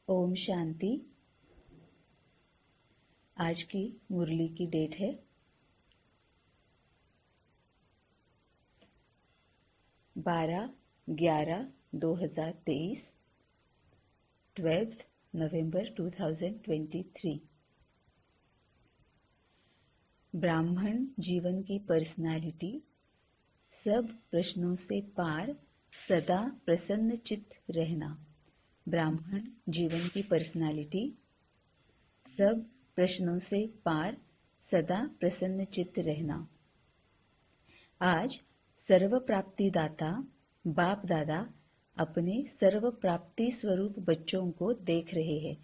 ओम शांति। आज की मुरली की डेट है 12/11/2023, 12 नवंबर 2023। ब्राह्मण जीवन की पर्सनालिटी सब प्रश्नों से पार सदा प्रसन्न चित्त रहना। ब्राह्मण जीवन की पर्सनालिटी सब प्रश्नों से पार सदा प्रसन्न चित्त रहना। आज सर्व प्राप्ति दाता बाप दादा अपने सर्व प्राप्ति स्वरूप बच्चों को देख रहे हैं।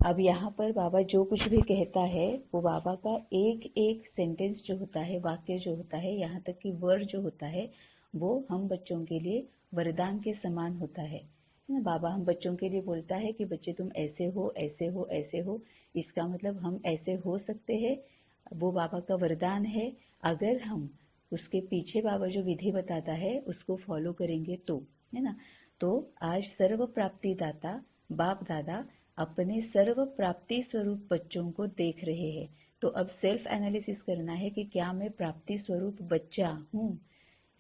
अब यहाँ पर बाबा जो कुछ भी कहता है वो बाबा का एक एक सेंटेंस जो होता है, वाक्य जो होता है, यहाँ तक कि वर्ड जो होता है, वो हम बच्चों के लिए वरदान के समान होता है ना। बाबा हम बच्चों के लिए बोलता है कि बच्चे तुम ऐसे हो, ऐसे हो, ऐसे हो। इसका मतलब हम ऐसे हो सकते हैं, वो बाबा का वरदान है। अगर हम उसके पीछे बाबा जो विधि बताता है उसको फॉलो करेंगे तो, है ना। तो आज सर्व प्राप्ति दाता बाप दादा अपने सर्व प्राप्ति स्वरूप बच्चों को देख रहे हैं। तो अब सेल्फ एनालिसिस करना है कि क्या मैं प्राप्ति स्वरूप बच्चा हूँ,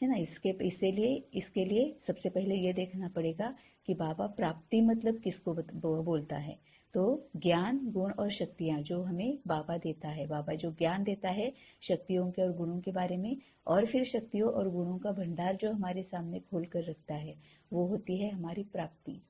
है ना। इसके लिए सबसे पहले ये देखना पड़ेगा कि बाबा प्राप्ति मतलब किसको बोलता है। तो ज्ञान गुण और शक्तियाँ जो हमें बाबा देता है, बाबा जो ज्ञान देता है शक्तियों के और गुणों के बारे में, और फिर शक्तियों और गुणों का भंडार जो हमारे सामने खोल कर रखता है, वो होती है हमारी प्राप्ति,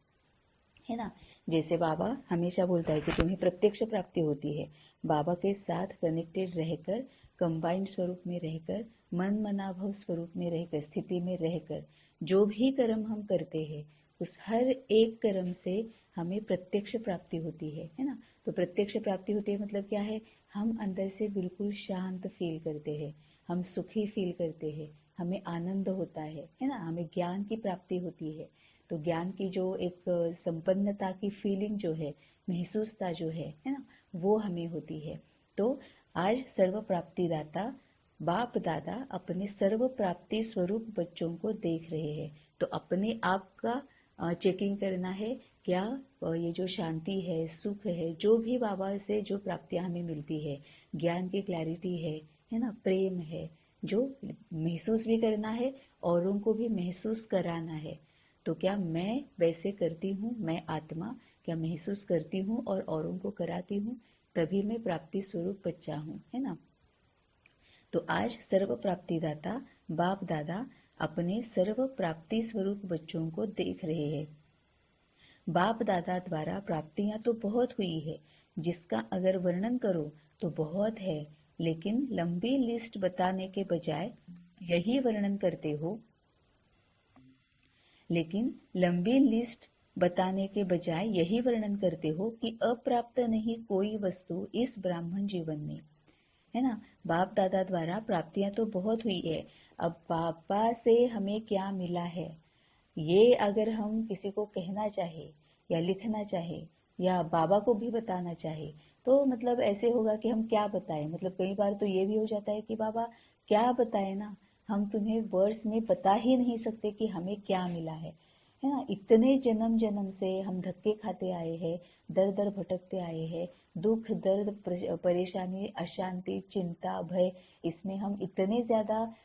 है ना। जैसे बाबा हमेशा बोलता है कि तुम्हें प्रत्यक्ष प्राप्ति होती है। बाबा के साथ कनेक्टेड रहकर, कंबाइंड स्वरूप में रहकर, मन मनाभव स्वरूप में रहकर, स्थिति में रहकर जो भी कर्म हम करते हैं उस हर एक कर्म से हमें प्रत्यक्ष प्राप्ति होती है ना। तो प्रत्यक्ष प्राप्ति होती है मतलब क्या है, हम अंदर से बिल्कुल शांत फील करते हैं, हम सुखी फील करते हैं, हमें आनंद होता है ना। हमें ज्ञान की प्राप्ति होती है। तो ज्ञान की जो एक संपन्नता की फीलिंग जो है, महसूसता जो है ना, वो हमें होती है। तो आज सर्व प्राप्ति दाता बाप दादा अपने सर्व प्राप्ति स्वरूप बच्चों को देख रहे हैं। तो अपने आप का चेकिंग करना है, क्या ये जो शांति है, सुख है, जो भी बाबा से जो प्राप्तियां हमें मिलती है, ज्ञान की क्लैरिटी है ना, प्रेम है, जो महसूस भी करना है औरों को भी महसूस कराना है। तो क्या मैं वैसे करती हूँ, मैं आत्मा क्या महसूस करती हूँ और औरों को कराती हूँ, तभी मैं प्राप्ति स्वरूप बच्चा हूँ, है ना। तो आज सर्व प्राप्ति दाता बाप दादा अपने सर्व प्राप्ति स्वरूप बच्चों को देख रहे हैं। बाप दादा द्वारा प्राप्तियां तो बहुत हुई है, जिसका अगर वर्णन करो तो बहुत है, लेकिन लंबी लिस्ट बताने के बजाय यही वर्णन करते हो कि अप्राप्त नहीं कोई वस्तु इस ब्राह्मण जीवन में, है ना। बाप दादा द्वारा प्राप्तियां तो बहुत हुई है, अब पापा से हमें क्या मिला है, ये अगर हम किसी को कहना चाहे या लिखना चाहे या बाबा को भी बताना चाहे तो मतलब ऐसे होगा कि हम क्या बताएं। मतलब कई बार तो ये भी हो जाता है कि बाबा क्या बताएं ना, हम तुम्हें वर्ड्स में बता ही नहीं सकते कि हमें क्या मिला है ना। इतने जन्म जन्म से हम धक्के खाते आए हैं, दर दर भटकते आए हैं, दुख दर्द परेशानी अशांति चिंता भय, इसमें हम इतने ज्यादा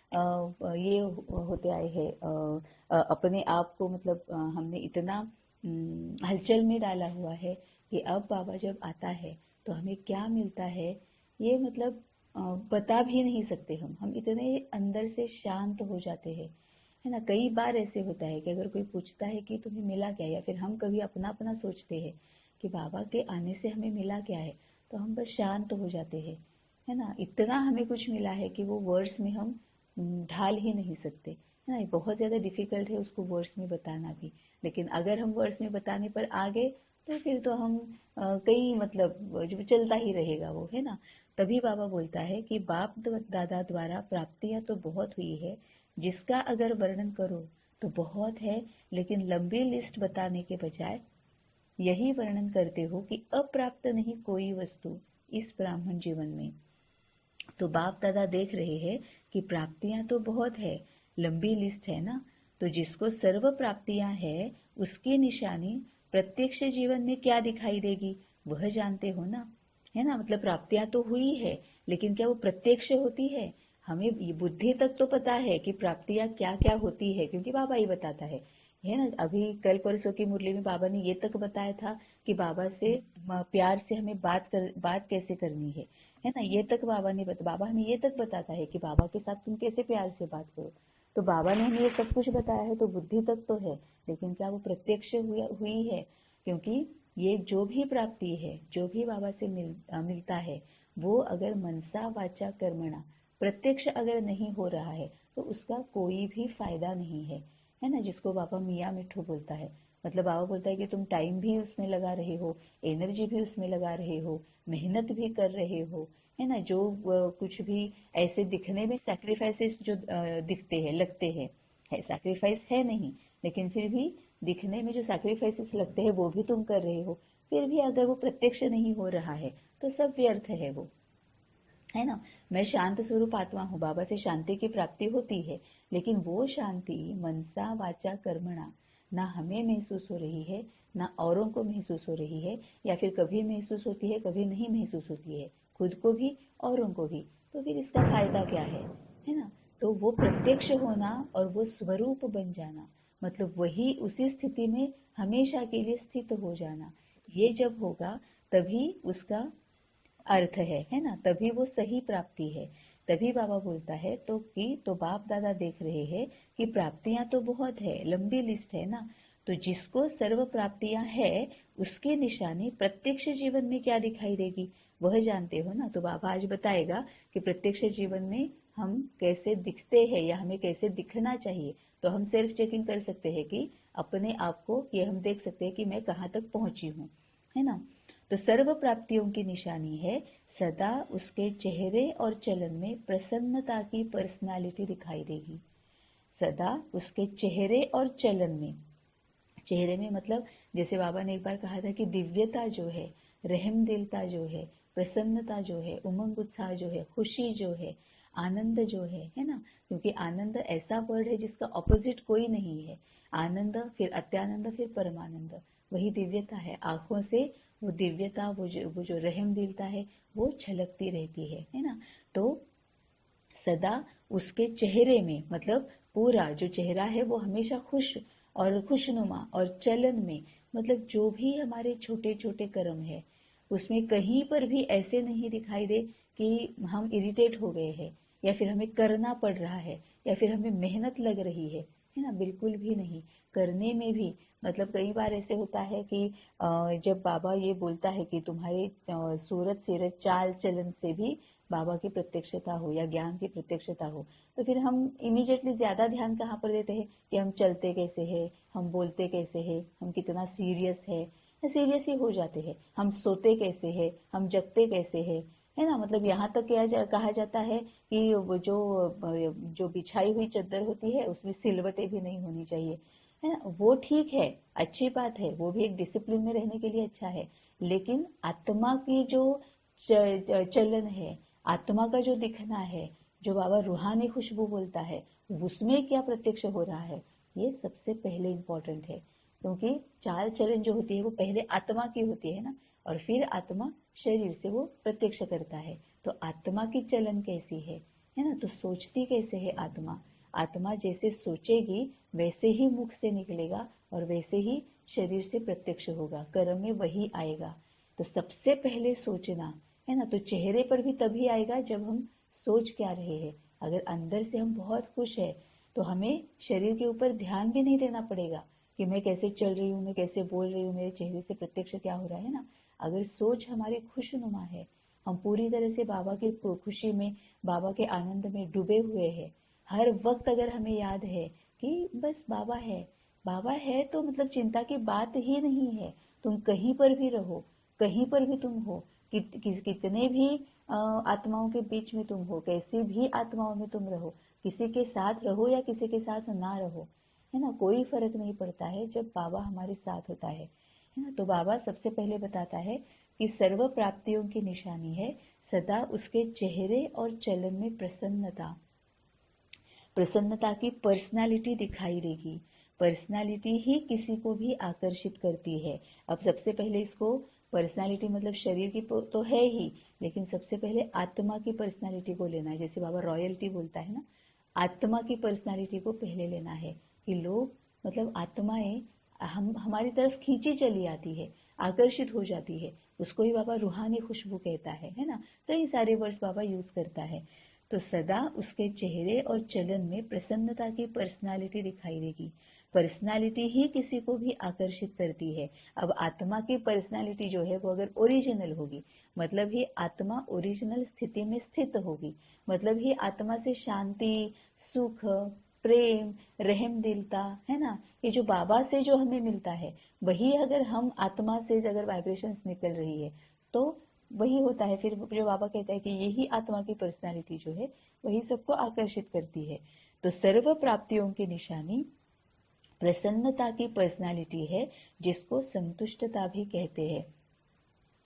ये होते आए हैं, अपने आप को मतलब हमने इतना हलचल में डाला हुआ है कि अब बाबा जब आता है तो हमें क्या मिलता है, ये मतलब बता भी नहीं सकते। हम इतने अंदर से शांत हो जाते हैं, है ना। कई बार ऐसे होता है कि अगर कोई पूछता है कि तुम्हें मिला क्या, या फिर हम कभी अपना अपना सोचते हैं कि बाबा के आने से हमें मिला क्या है, तो हम बस शांत हो जाते हैं, है ना। इतना हमें कुछ मिला है कि वो वर्ड्स में हम ढाल ही नहीं सकते, है ना। ये बहुत ज़्यादा डिफिकल्ट है उसको वर्ड्स में बताना भी। लेकिन अगर हम वर्ड्स में बताने पर आ गए तो फिर तो हम कई मतलब जो चलता ही रहेगा वो, है ना। तभी बाबा बोलता है कि बाप दादा द्वारा प्राप्तियां तो बहुत हुई है, जिसका अगर वर्णन करो तो बहुत है, लेकिन लंबी लिस्ट बताने के बजाय यही वर्णन करते हो कि अप्राप्त नहीं कोई वस्तु इस ब्राह्मण जीवन में। तो बाप दादा देख रहे हैं कि प्राप्तियां तो बहुत है, लंबी लिस्ट है ना। तो जिसको सर्व प्राप्तियां है उसकी निशानी प्रत्यक्ष जीवन में क्या दिखाई देगी वह जानते हो ना, है ना। मतलब प्राप्तियां तो हुई है, लेकिन क्या वो प्रत्यक्ष होती है? हमें ये बुद्धि तक तो पता है कि प्राप्तियां क्या क्या होती है, क्योंकि बाबा ही बताता है ना। अभी कल परसों की मुरली में बाबा ने ये तक बताया था कि बाबा से प्यार से हमें बात कैसे करनी है ना। ये तक बाबा हमें ये तक बताता है कि बाबा के साथ तुम कैसे प्यार से बात करो। तो बाबा ने हमें ये सब कुछ बताया है, तो बुद्धि तक तो है, लेकिन क्या वो प्रत्यक्ष हुई है? क्योंकि ये जो भी प्राप्ति है, जो भी बाबा से मिलता है, वो अगर मनसा वाचा कर्मणा प्रत्यक्ष अगर नहीं हो रहा है तो उसका कोई भी फायदा नहीं है ना। जिसको बाबा मियाँ मिठू बोलता है, मतलब बाबा बोलता है कि तुम टाइम भी उसमें लगा रहे हो, एनर्जी भी उसमें लगा रहे हो, मेहनत भी कर रहे हो, है ना। जो कुछ भी ऐसे दिखने में सैक्रिफाइसेस जो दिखते हैं, लगते हैं, है सैक्रिफाइस है नहीं, लेकिन फिर भी दिखने में जो सैक्रिफाइसेस लगते हैं वो भी तुम कर रहे हो, फिर भी अगर वो प्रत्यक्ष नहीं हो रहा है तो सब व्यर्थ है वो, है ना। मैं शांत स्वरूप आत्मा हूँ, बाबा से शांति की प्राप्ति होती है, लेकिन वो शांति मनसा वाचा कर्मणा ना हमें महसूस हो रही है, ना औरों को महसूस हो रही है, या फिर कभी महसूस होती है कभी नहीं महसूस होती है, खुद को भी औरों को भी। तो फिर इसका फायदा क्या है ना। तो वो प्रत्यक्ष होना और वो स्वरूप बन जाना, मतलब वही उसी स्थिति में हमेशा के लिए स्थित हो जाना, ये जब होगा तभी उसका अर्थ है ना। तभी वो सही प्राप्ति है। तभी बाबा बोलता है तो बाप दादा देख रहे हैं कि प्राप्तियां तो बहुत है, लंबी लिस्ट है ना। तो जिसको सर्व प्राप्तियां है उसकी निशानी प्रत्यक्ष जीवन में क्या दिखाई देगी वह जानते हो ना। तो बाबा आज बताएगा कि प्रत्यक्ष जीवन में हम कैसे दिखते हैं या हमें कैसे दिखना चाहिए। तो हम सेल्फ चेकिंग कर सकते हैं कि अपने आप को ये हम देख सकते हैं कि मैं कहाँ तक पहुंची हूँ, है ना। तो सर्व प्राप्तियों की निशानी है सदा उसके चेहरे और चलन में प्रसन्नता की पर्सनालिटी दिखाई देगी। सदा उसके चेहरे और चलन में, चेहरे में मतलब जैसे बाबा ने एक बार कहा था कि दिव्यता जो है, रहम दिलता जो है, प्रसन्नता जो है, उमंग उत्साह जो है, खुशी जो है, आनंद जो है ना। क्योंकि आनंद ऐसा वर्ड है जिसका ऑपोजिट कोई नहीं है। आनंद, फिर अत्यानंद, फिर परमानंद, वही दिव्यता है। आंखों से वो दिव्यता, वो जो रहम दिलता है वो छलकती रहती है ना। तो सदा उसके चेहरे में, मतलब पूरा जो चेहरा है वो हमेशा खुश और खुशनुमा, और चलन में मतलब जो भी हमारे छोटे छोटे कर्म है उसमें कहीं पर भी ऐसे नहीं दिखाई दे कि हम इरिटेट हो गए हैं, या फिर हमें करना पड़ रहा है, या फिर हमें मेहनत लग रही है ना। बिल्कुल भी नहीं। करने में भी मतलब कई बार ऐसे होता है कि जब बाबा ये बोलता है कि तुम्हारे सूरत सीरत चाल चलन से भी बाबा की प्रत्यक्षता हो या ज्ञान की प्रत्यक्षता हो, तो फिर हम इमीडिएटली ज्यादा ध्यान कहाँ पर देते हैं कि हम चलते कैसे हैं, हम बोलते कैसे हैं, हम कितना सीरियस है, सीरियस ही हो जाते हैं। हम सोते कैसे हैं, हम जगते कैसे हैं, है ना। मतलब यहाँ तक कहा जाता है कि वो जो बिछाई हुई चद्दर होती है उसमें सिलवटें भी नहीं होनी चाहिए, है ना। वो ठीक है, अच्छी बात है, वो भी एक डिसिप्लिन में रहने के लिए अच्छा है, लेकिन आत्मा की जो चलन है, आत्मा का जो दिखना है, जो बाबा रूहानी खुशबू बोलता है, उसमें क्या प्रत्यक्ष हो रहा है, ये सबसे पहले इम्पोर्टेंट है। क्योंकि चाल चलन जो होती है वो पहले आत्मा की होती है ना, और फिर आत्मा शरीर से वो प्रत्यक्ष करता है। तो आत्मा की चलन कैसी है ना। तो सोचती कैसे है आत्मा, आत्मा जैसे सोचेगी वैसे ही मुख से निकलेगा और वैसे ही शरीर से प्रत्यक्ष होगा, कर्म में वही आएगा। तो सबसे पहले सोचना, है ना। तो चेहरे पर भी तभी आएगा जब हम सोच क्या रहे हैं। अगर अंदर से हम बहुत खुश है तो हमें शरीर के ऊपर ध्यान भी नहीं देना पड़ेगा कि मैं कैसे चल रही हूँ, मैं कैसे बोल रही हूँ, मेरे चेहरे से प्रत्यक्ष क्या हो रहा है ना। अगर सोच हमारी खुशनुमा है, हम पूरी तरह से बाबा की खुशी में, बाबा के आनंद में डूबे हुए हैं, हर वक्त अगर हमें याद है कि बस बाबा है, बाबा है, तो मतलब चिंता की बात ही नहीं है। तुम कहीं पर भी रहो, कहीं पर भी तुम हो, कितने भी आत्माओं के बीच में तुम हो, कैसी भी आत्माओं में तुम रहो, किसी के साथ रहो या किसी के साथ ना रहो, है ना, कोई फर्क नहीं पड़ता है जब बाबा हमारे साथ होता है ना। तो बाबा सबसे पहले बताता है कि सर्व प्राप्तियों की निशानी है सदा उसके चेहरे और चलन में प्रसन्नता, प्रसन्नता की पर्सनालिटी दिखाई देगी। पर्सनालिटी ही किसी को भी आकर्षित करती है। अब सबसे पहले इसको, पर्सनालिटी मतलब शरीर की तो है ही, लेकिन सबसे पहले आत्मा की पर्सनालिटी को लेना है। जैसे बाबा रॉयल्टी बोलता है ना, आत्मा की पर्सनालिटी को पहले लेना है कि लोग मतलब आत्माएं हमारी तरफ खींची चली आती है, आकर्षित हो जाती है। उसको ही बाबा रूहानी खुशबू कहता है ना। कई सारे वर्ड्स बाबा यूज करता है। तो सदा उसके चेहरे और चलन में प्रसन्नता की पर्सनालिटी दिखाई देगी। पर्सनालिटी ही किसी को भी आकर्षित करती है। अब आत्मा की पर्सनालिटी जो है वो अगर ओरिजिनल होगी, मतलब ही आत्मा ओरिजिनल स्थिति में स्थित होगी, मतलब ही आत्मा से शांति, सुख, प्रेम, रहम दिलता, है ना, ये जो बाबा से जो हमें मिलता है, वही अगर हम आत्मा से अगर वाइब्रेशंस निकल रही है तो वही होता है। फिर जो बाबा कहता है कि यही आत्मा की पर्सनालिटी जो है वही सबको आकर्षित करती है। तो सर्व प्राप्तियों की निशानी प्रसन्नता की पर्सनालिटी है, जिसको संतुष्टता भी कहते हैं,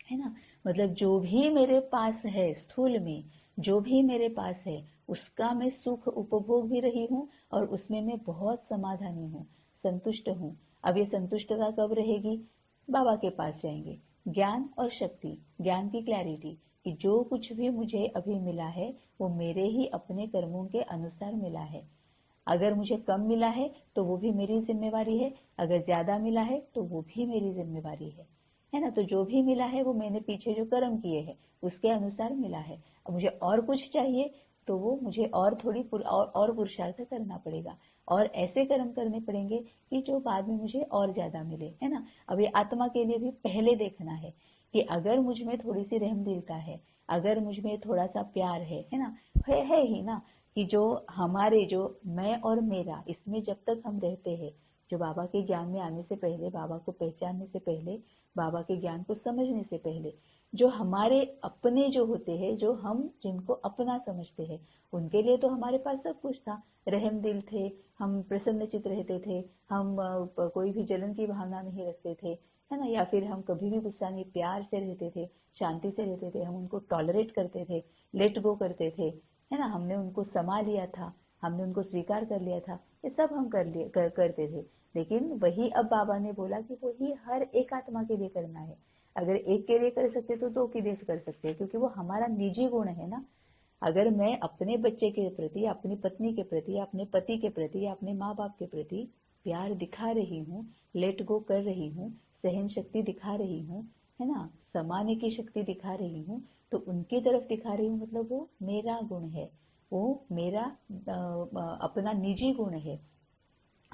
है ना। मतलब जो भी मेरे पास है स्थूल में, जो भी मेरे पास है उसका मैं सुख उपभोग भी रही हूँ और उसमें मैं बहुत समाधानी हूँ, संतुष्ट हूँ। अब ये संतुष्टता कब रहेगी? बाबा के पास जाएंगे। ज्ञान और शक्ति, ज्ञान की क्लैरिटी कि जो कुछ भी मुझे अभी मिला है वो मेरे ही अपने कर्मों के अनुसार मिला है। अगर मुझे कम मिला है तो वो भी मेरी जिम्मेवारी है, अगर ज्यादा मिला है तो वो भी मेरी जिम्मेवारी है ना। तो जो भी मिला है वो मैंने पीछे जो कर्म किए हैं उसके अनुसार मिला है। अब मुझे और कुछ चाहिए तो वो मुझे और थोड़ी और पुरुषार्थ करना पड़ेगा और ऐसे कर्म करने पड़ेंगे कि जो बाद में मुझे और ज्यादा मिले, है ना। अब ये आत्मा के लिए भी पहले देखना है कि अगर मुझ में थोड़ी सी रहमदिलता है, अगर मुझ में थोड़ा सा प्यार है ना, है ही ना, कि जो हमारे जो मैं और मेरा इसमें जब तक हम रहते हैं, जो बाबा के ज्ञान में आने से पहले, बाबा को पहचानने से पहले, बाबा के ज्ञान को समझने से पहले, जो हमारे अपने जो होते हैं, जो हम जिनको अपना समझते हैं, उनके लिए तो हमारे पास सब कुछ था। रहम दिल थे, हम प्रसन्नचित रहते थे, हम कोई भी जलन की भावना नहीं रखते थे, है ना, या फिर हम कभी भी गुस्सा नहीं, प्यार से रहते थे, शांति से रहते थे, हम उनको टॉलरेट करते थे, लेट गो करते थे, है ना, हमने उनको समा लिया था, हमने उनको स्वीकार कर लिया था। ये सब हम करते थे। लेकिन वही अब बाबा ने बोला कि वही हर एक आत्मा के लिए करना है। अगर एक के लिए कर सकते तो दो के लिए कर सकते हैं, क्योंकि वो हमारा निजी गुण है ना। अगर मैं अपने बच्चे के प्रति, अपनी पत्नी के प्रति, अपने पति के प्रति, अपने माँ बाप के प्रति प्यार दिखा रही हूँ, लेट गो कर रही हूँ, सहन शक्ति दिखा रही हूँ, है ना, समाने की शक्ति दिखा रही हूँ, तो उनकी तरफ दिखा रही हूँ, मतलब वो मेरा गुण है, वो मेरा अपना निजी गुण है।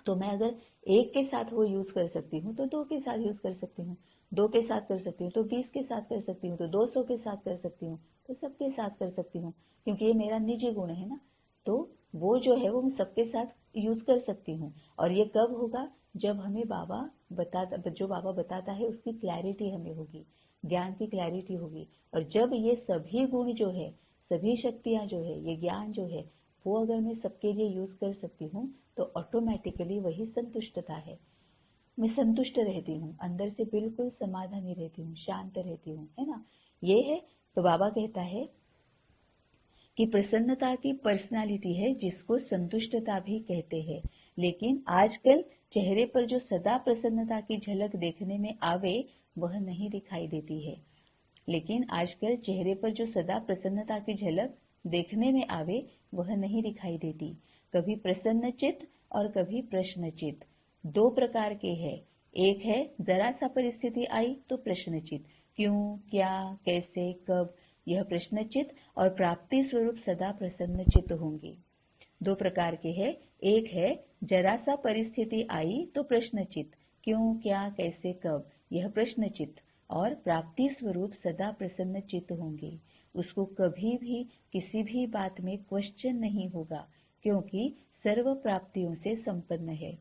तो मैं अगर एक के साथ वो यूज कर सकती हूँ तो दो के साथ यूज कर सकती हूँ, दो के साथ कर सकती हूँ तो 20 के साथ कर सकती हूँ, तो 200 के साथ कर सकती हूँ, तो सबके साथ कर सकती हूँ, क्योंकि ये मेरा निजी गुण है ना। तो वो जो है वो मैं सबके साथ यूज कर सकती हूँ। और ये कब होगा? जब हमें बाबा बताता, जो बाबा बताता है उसकी क्लैरिटी हमें होगी, ज्ञान की क्लैरिटी होगी। और जब ये सभी गुण जो है, सभी शक्तियां जो है, ये ज्ञान जो है, वो अगर मैं सबके लिए यूज कर सकती हूँ तो ऑटोमेटिकली वही संतुष्टता है। मैं संतुष्ट रहती हूँ, अंदर से बिल्कुल समाधानी रहती हूँ, शांत रहती हूँ, है ना। ये है। तो बाबा कहता है कि प्रसन्नता की पर्सनालिटी है जिसको संतुष्टता भी कहते हैं। लेकिन आजकल चेहरे पर जो सदा प्रसन्नता की झलक देखने में आवे वह नहीं दिखाई देती है। लेकिन आजकल चेहरे पर जो सदा प्रसन्नता की झलक देखने में आवे वह नहीं दिखाई देती। कभी प्रसन्नचित और कभी प्रश्नचित, दो प्रकार के हैं। एक है जरा सा परिस्थिति आई तो प्रश्नचित, क्यों, क्या, कैसे, कब, यह प्रश्नचित, और प्राप्ति स्वरूप सदा प्रसन्नचित होंगे। दो प्रकार के हैं। एक है जरा सा परिस्थिति आई तो प्रश्नचित, क्यों, क्या, कैसे, कब, यह प्रश्नचित, और प्राप्ति स्वरूप सदा प्रसन्नचित होंगे। उसको कभी भी किसी भी बात में क्वेश्चन नहीं होगा, क्योंकि सर्व प्राप्तियों से संपन्न है।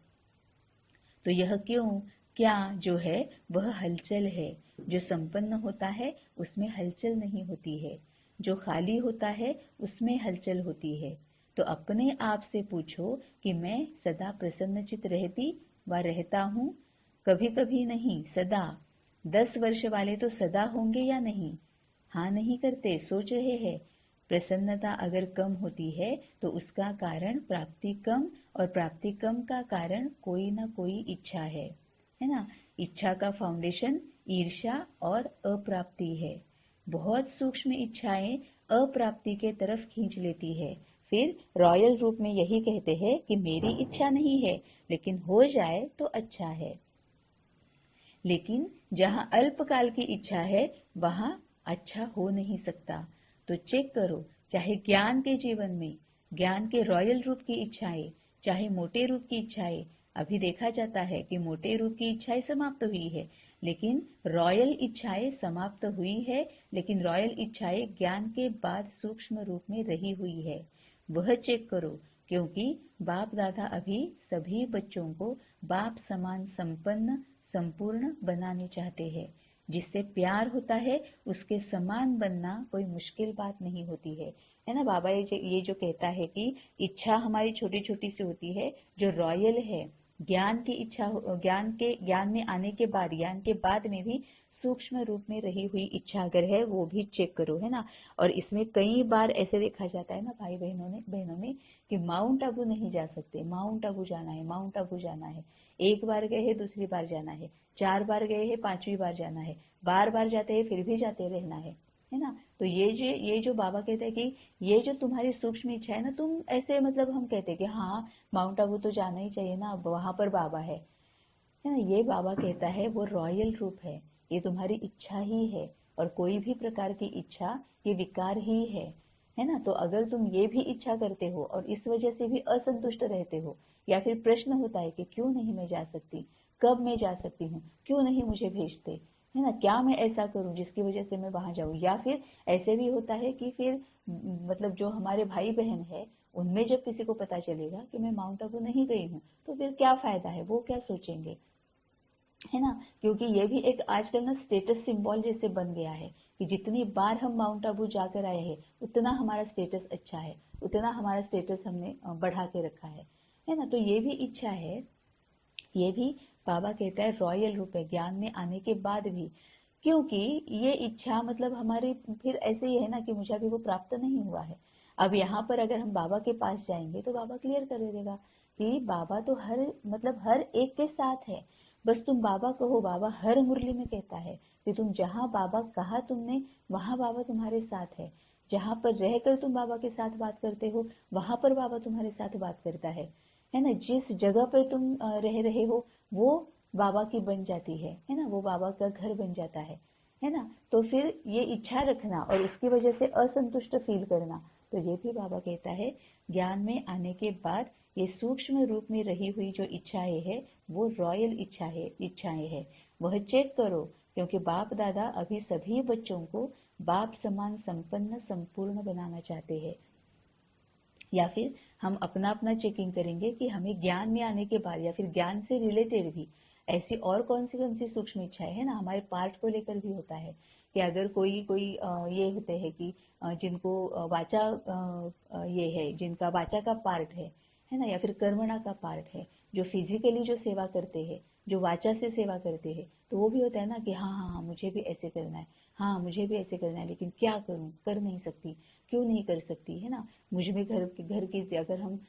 तो यह क्यों, क्या जो है वह हलचल है। जो संपन्न होता है उसमें हलचल नहीं होती है, जो खाली होता है उसमें हलचल होती है। तो अपने आप से पूछो कि मैं सदा प्रसन्नचित रहती व रहता हूँ? कभी कभी नहीं, सदा। 10 वर्ष वाले तो सदा होंगे या नहीं? हाँ नहीं करते, सोच रहे हैं। प्रसन्नता अगर कम होती है तो उसका कारण प्राप्ति कम, और प्राप्ति कम का कारण कोई ना कोई इच्छा है ना। इच्छा का फाउंडेशन ईर्ष्या और अप्राप्ति है। बहुत सूक्ष्म इच्छाएं अप्राप्ति के तरफ खींच लेती है। फिर रॉयल रूप में यही कहते हैं कि मेरी इच्छा नहीं है, लेकिन हो जाए तो अच्छा है। लेकिन जहां अल्पकाल की इच्छा है वहां अच्छा हो नहीं सकता। तो चेक करो, चाहे ज्ञान के जीवन में, ज्ञान के रॉयल रूप की इच्छाएं, चाहे मोटे रूप की इच्छाएं, अभी देखा जाता है कि मोटे रूप की इच्छाएं समाप्त हुई है, लेकिन रॉयल इच्छाएं समाप्त हुई है, लेकिन रॉयल इच्छाएं ज्ञान के बाद सूक्ष्म रूप में रही हुई है। वह चेक करो, क्योंकि बाप दादा अभी सभी बच्चों को बाप समान संपन्न संपूर्ण बनाने चाहते हैं। जिससे प्यार होता है उसके समान बनना कोई मुश्किल बात नहीं होती है ना। बाबा ये जो कहता है कि इच्छा हमारी छोटी छोटी सी होती है, जो रॉयल है ज्ञान की इच्छा, ज्ञान में आने के बाद, ज्ञान के बाद में भी सूक्ष्म रूप में रही हुई इच्छा अगर है वो भी चेक करो, है ना। और इसमें कई बार ऐसे देखा जाता है ना भाई बहनों में कि माउंट आबू नहीं जा सकते, माउंट आबू जाना है, माउंट आबू जाना है। एक बार गए हैं दूसरी बार जाना है, 4 बार गए हैं 5वीं बार जाना है, बार बार जाते हैं फिर भी जाते रहना है ना। तो ये जो बाबा कहते हैं कि ये जो तुम्हारी सूक्ष्म इच्छा है ना, तुम ऐसे मतलब हम कहते हैं कि हाँ माउंट आबू तो जाना ही चाहिए ना, वहां पर बाबा है ना। ये बाबा कहता है वो रॉयल रूप है, तुम्हारी इच्छा ही है, और कोई भी प्रकार की इच्छा ये विकार ही है ना। तो अगर तुम ये भी इच्छा करते हो और इस वजह से भी असंतुष्ट रहते हो, या फिर प्रश्न होता है कि क्यों नहीं मैं जा सकती, कब मैं जा सकती हूँ, क्यों नहीं मुझे भेजते, है ना, क्या मैं ऐसा करूं जिसकी वजह से मैं वहां जाऊं। या फिर ऐसे भी होता है कि फिर मतलब जो हमारे भाई बहन है उनमें जब किसी को पता चलेगा कि मैं माउंट आबू नहीं गई हूँ तो फिर क्या फायदा है, वो क्या सोचेंगे, है ना। क्योंकि ये भी एक आजकल ना स्टेटस सिंबल जैसे बन गया है कि जितनी बार हम माउंट आबू जाकर आए हैं उतना हमारा स्टेटस अच्छा है, उतना हमारा स्टेटस हमने बढ़ा के रखा है ना। तो ये भी इच्छा है, ये भी बाबा कहता है रॉयल रूप है ज्ञान में आने के बाद भी। क्योंकि ये इच्छा मतलब हमारी फिर ऐसे ही है ना कि मुझे अभी वो प्राप्त नहीं हुआ है। अब यहाँ पर अगर हम बाबा के पास जाएंगे तो बाबा क्लियर कर देगा कि बाबा तो हर एक के साथ है। बस तुम बाबा कहो, बाबा हर मुरली में कहता है कि तुम जहाँ बाबा कहा तुमने वहां बाबा तुम्हारे साथ है। जहां पर रहकर तुम बाबा के साथ बात करते हो वहां पर बाबा तुम्हारे साथ बात करता है ना। जिस जगह पर तुम रह रहे हो वो बाबा की बन जाती है ना, वो बाबा का घर बन जाता है ना। तो फिर ये इच्छा रखना और उसकी वजह से असंतुष्ट फील करना, तो ये भी बाबा कहता है ज्ञान में आने के बाद ये सूक्ष्म रूप में रही हुई जो इच्छाएं है वो रॉयल इच्छाएं है। वह चेक करो, क्योंकि बाप दादा अभी सभी बच्चों को बाप समान संपन्न संपूर्ण बनाना चाहते हैं। या फिर हम अपना अपना चेकिंग करेंगे कि हमें ज्ञान में आने के बाद या फिर ज्ञान से रिलेटेड भी ऐसी और कौन सी सूक्ष्म इच्छाएं है ना। हमारे पार्ट को लेकर भी होता है कि अगर कोई कोई ये होते हैं कि जिनको वाचा ये है, जिनका वाचा का पार्ट है ना, या फिर कर्मणा का पार्ट है, जो फिजिकली जो सेवा करते हैं, जो वाचा से सेवा करते हैं, तो वो भी होता है ना कि हाँ हाँ हाँ मुझे भी ऐसे करना है, हाँ मुझे भी ऐसे करना है, लेकिन क्या करूं, कर नहीं सकती, क्यों नहीं कर सकती, है ना। मुझ में घर की अगर हम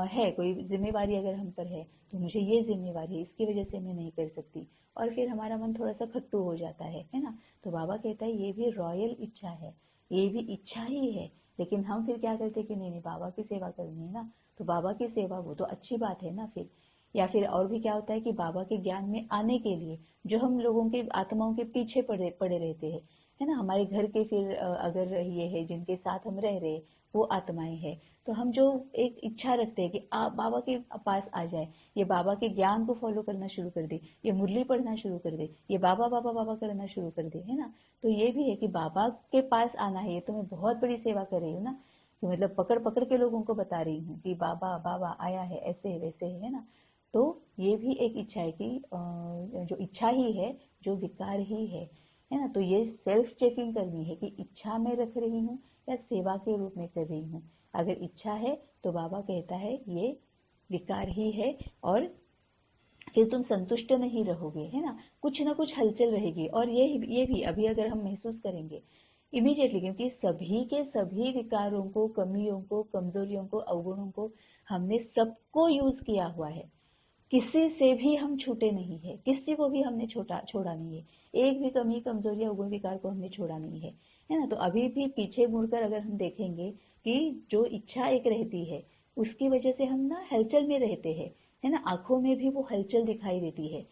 है कोई जिम्मेवारी अगर हम पर है तो मुझे ये जिम्मेवारी है, इसकी वजह से मैं नहीं कर सकती, और फिर हमारा मन थोड़ा सा खट्टू हो जाता है ना। तो बाबा कहता है ये भी रॉयल इच्छा है, ये भी इच्छा ही है, लेकिन हम फिर क्या करते हैं कि नहीं नहीं बाबा की सेवा करनी है ना, तो बाबा की सेवा वो तो अच्छी बात है ना फिर। या फिर और भी क्या होता है कि बाबा के ज्ञान में आने के लिए जो हम लोगों के आत्माओं के पीछे पड़े पड़े रहते हैं, है ना, हमारे घर के फिर अगर ये है जिनके साथ हम रह रहे वो आत्माएं हैं, तो हम जो एक इच्छा रखते हैं कि आप बाबा के पास आ जाए, ये बाबा के ज्ञान को फॉलो करना शुरू कर दे, ये मुरली पढ़ना शुरू कर दे, ये बाबा बाबा बाबा करना शुरू कर दे, है ना। तो ये भी है कि बाबा के पास आना है, ये तो मैं बहुत बड़ी सेवा कर रही हूँ ना, कि मतलब पकड़ पकड़ के लोगों को बता रही हूँ कि बाबा बाबा आया है, ऐसे है वैसे है ना। तो ये भी एक इच्छा है कि जो इच्छा ही है, जो विकार ही है ना। तो ये सेल्फ चेकिंग करनी है कि इच्छा में रख रही हूँ या सेवा के रूप में कर रही हूँ। अगर इच्छा है तो बाबा कहता है ये विकार ही है, और फिर तुम संतुष्ट नहीं रहोगे, है ना, कुछ ना कुछ हलचल रहेगी। और ये भी अभी अगर हम महसूस करेंगे इमीडिएटली, क्योंकि सभी के सभी विकारों को, कमियों को, कमजोरियों को, अवगुणों को हमने सबको यूज किया हुआ है। किसी से भी हम छूटे नहीं है, किसी को भी हमने छोड़ा नहीं है, एक भी कमी, कमजोरी या अवगुण विकार को हमने छोड़ा नहीं है ना। तो अभी भी पीछे मुड़कर अगर हम देखेंगे कि जो इच्छा एक रहती है उसकी वजह से हम ना हलचल में रहते हैं, है ना। आंखों में भी वो हलचल दिखाई देती है,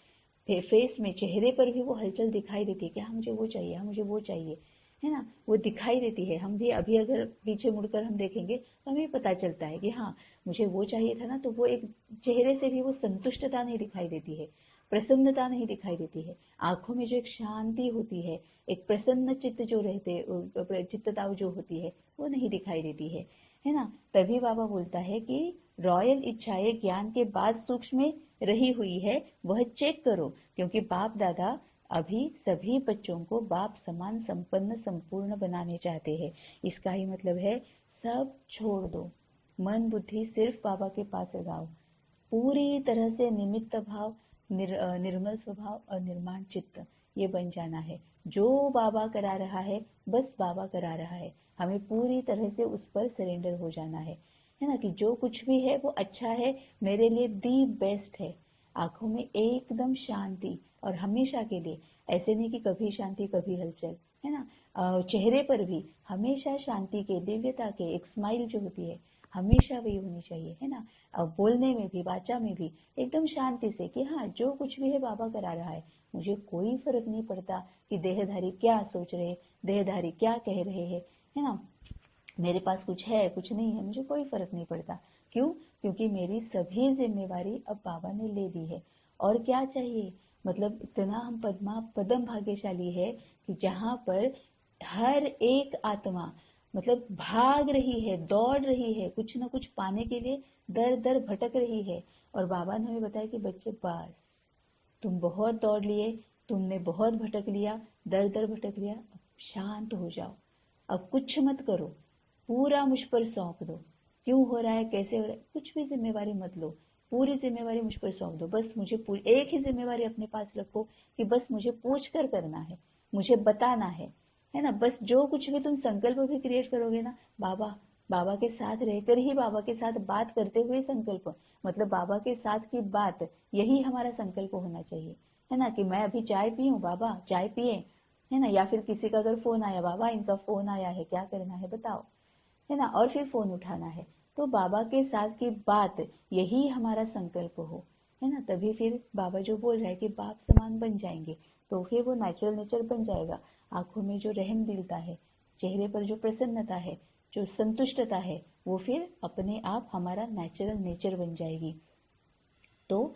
फेस में, चेहरे पर भी वो हलचल दिखाई देती है कि हाँ मुझे वो चाहिए, हाँ मुझे वो चाहिए, है ना। वो दिखाई देती है। हम भी अभी अगर पीछे मुड़कर हम देखेंगे तो हमें पता चलता है कि हाँ मुझे वो चाहिए था ना। तो वो एक चेहरे से भी वो संतुष्टता नहीं दिखाई देती है, प्रसन्नता नहीं दिखाई देती है। आंखों में जो एक शांति होती है, एक प्रसन्न चित्त जो रहते, चित्तता जो होती है, वो नहीं दिखाई देती है ना। तभी बाबा बोलता है कि रॉयल इच्छाएं ज्ञान के बाद सूक्ष्म में रही हुई है, वह चेक करो, क्योंकि बाप दादा अभी सभी बच्चों को बाप समान संपन्न संपूर्ण बनाने चाहते हैं। इसका ही मतलब है सब छोड़ दो, मन बुद्धि सिर्फ बाबा के पास लगाओ, पूरी तरह से निमित्त भाव, निर्मल स्वभाव और निर्माण चित्त ये बन जाना है। जो बाबा करा रहा है बस बाबा करा रहा है, हमें पूरी तरह से उस पर सरेंडर हो जाना है ना। कि जो कुछ भी है वो अच्छा है, मेरे लिए दी बेस्ट है। आंखों में एकदम शांति, और हमेशा के लिए, ऐसे नहीं कि कभी शांति कभी हलचल, है ना। चेहरे पर भी हमेशा शांति के, दिव्यता के एक स्माइल जो होती है हमेशा वही होनी चाहिए, है ना। बोलने में भी, वाचा में भी एकदम शांति से कि हाँ जो कुछ भी है बाबा करा रहा है, मुझे कोई फर्क नहीं पड़ता कि देहधारी क्या सोच रहे, देहधारी क्या कह रहे हैं, है ना। मेरे पास कुछ है कुछ नहीं है, मुझे कोई फर्क नहीं पड़ता। क्यों? क्योंकि मेरी सभी जिम्मेवारी अब बाबा ने ले दी है। और क्या चाहिए? मतलब इतना हम पदम भाग्यशाली है कि जहाँ पर हर एक आत्मा मतलब भाग रही है, दौड़ रही है, कुछ ना कुछ पाने के लिए दर दर भटक रही है। और बाबा ने हमें बताया कि बच्चे बस, तुम बहुत दौड़ लिए, तुमने बहुत भटक लिया, दर दर भटक लिया, अब शांत हो जाओ, अब कुछ मत करो, पूरा मुझ पर सौंप दो। क्यों हो रहा है, कैसे हो रहा है, कुछ भी जिम्मेवारी मत लो, पूरी जिम्मेवारी मुझ पर सौंप दो। बस मुझे एक ही जिम्मेवारी अपने पास रखो कि बस मुझे पूछ कर करना है, मुझे बताना है ना। बस जो कुछ भी तुम संकल्प भी क्रिएट करोगे ना, बाबा बाबा के साथ रहकर ही, बाबा के साथ बात करते हुए संकल्प, मतलब बाबा के साथ की बात, यही हमारा संकल्प होना चाहिए, है ना। कि मैं अभी चाय पीऊं, बाबा चाय पिए, है ना। या फिर किसी का अगर फोन आया, बाबा इनका फोन आया है, क्या करना है बताओ, है ना। और फिर फोन उठाना है। तो बाबा के साथ की बात, यही हमारा संकल्प हो, है ना। तभी फिर बाबा जो बोल रहा है कि बाप समान बन जाएंगे, तो फिर वो नेचुरल नेचर बन जाएगा। आंखों में जो रहम दिलता है, चेहरे पर जो प्रसन्नता है, जो संतुष्टता है, वो फिर अपने आप हमारा नेचुरल नेचर बन जाएगी। तो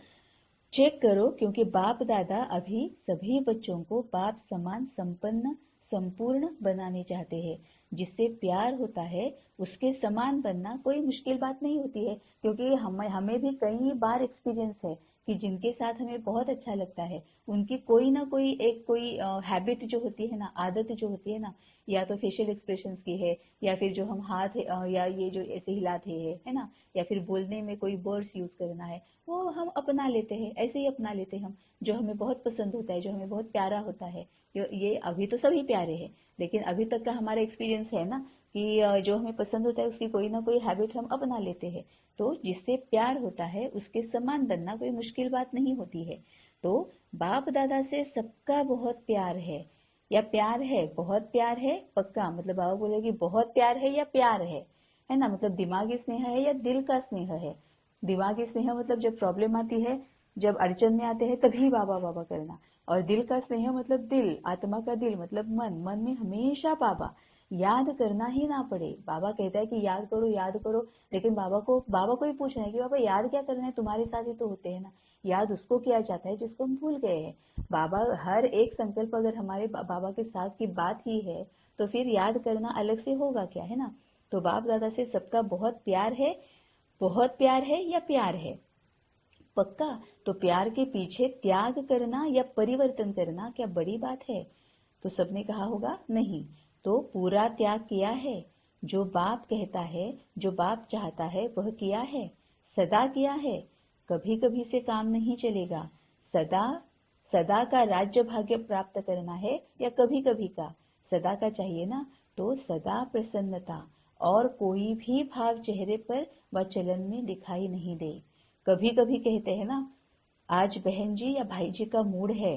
चेक करो, क्योंकि बाप दादा अभी सभी बच्चों को बाप समान संपन्न संपूर्ण बनाने चाहते हैं। जिससे प्यार होता है उसके समान बनना कोई मुश्किल बात नहीं होती है, क्योंकि हमें भी कई बार एक्सपीरियंस है कि जिनके साथ हमें बहुत अच्छा लगता है, उनकी कोई ना कोई एक कोई हैबिट जो होती है ना, आदत जो होती है ना, या तो फेशियल एक्सप्रेशंस की है, या फिर जो हम हाथ या ये जो ऐसे हिलाते हैं, है ना, या फिर बोलने में कोई वर्ड्स यूज करना है, वो हम अपना लेते हैं, ऐसे ही अपना लेते हैं हम। जो हमें बहुत पसंद होता है, जो हमें बहुत प्यारा होता है, ये अभी तो सभी प्यारे हैं, लेकिन अभी तक का हमारा एक्सपीरियंस है ना कि जो हमें पसंद होता है उसकी कोई ना कोई हैबिट हम अपना लेते हैं। तो जिससे प्यार होता है उसके समान बनना कोई मुश्किल बात नहीं होती है। तो बाप दादा से सबका बहुत प्यार है, या प्यार है, बहुत प्यार है, पक्का। मतलब बाबा बोले कि बहुत प्यार है या प्यार है ना। मतलब दिमागी स्नेह है या दिल का स्नेह है। दिमागी स्नेह मतलब जब प्रॉब्लम आती है, जब अड़चन में आते हैं, तभी बाबा बाबा करना। और दिल का स्नेह मतलब दिल, आत्मा का दिल मतलब मन, मन में हमेशा बाबा, याद करना ही ना पड़े। बाबा कहता है कि याद करो, लेकिन बाबा को ही पूछना है कि बाबा याद क्या करना है, तुम्हारे साथ ही तो होते हैं ना। याद उसको किया जाता है जिसको हम भूल गए हैं। बाबा हर एक संकल्प अगर हमारे बाबा के साथ की बात ही है, तो फिर याद करना अलग से होगा क्या, है ना। तो बाप दादा से सबका बहुत प्यार है, बहुत प्यार है या प्यार है, पक्का। तो प्यार के पीछे त्याग करना या परिवर्तन करना क्या बड़ी बात है? तो सबने कहा होगा नहीं। तो पूरा त्याग किया है, जो बाप कहता है, जो बाप चाहता है वह किया है, सदा किया है। कभी कभी से काम नहीं चलेगा, सदा सदा का राज्य भाग्य प्राप्त करना है या कभी कभी का, सदा का चाहिए ना, तो सदा प्रसन्नता और कोई भी भाव चेहरे पर व चलन में दिखाई नहीं दे। कभी कभी कहते हैं ना, आज बहन जी या भाई जी का मूड है,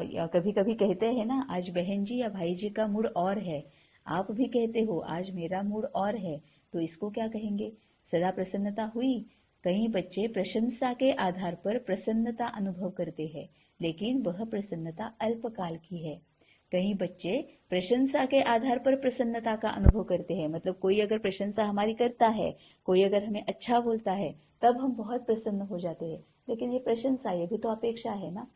या कभी कभी कहते हैं ना, आज बहन जी या भाई जी का मूड और है। आप भी कहते हो आज मेरा मूड और है, तो इसको क्या कहेंगे? सदा प्रसन्नता हुई। कई बच्चे प्रशंसा के आधार पर प्रसन्नता अनुभव करते हैं, लेकिन वह प्रसन्नता अल्पकाल की है। कई बच्चे प्रशंसा के आधार पर प्रसन्नता का अनुभव करते हैं, मतलब कोई अगर प्रशंसा हमारी करता है, कोई अगर हमें अच्छा बोलता है, तब हम बहुत प्रसन्न हो जाते हैं। लेकिन ये प्रशंसा, ये भी तो अपेक्षा है ना,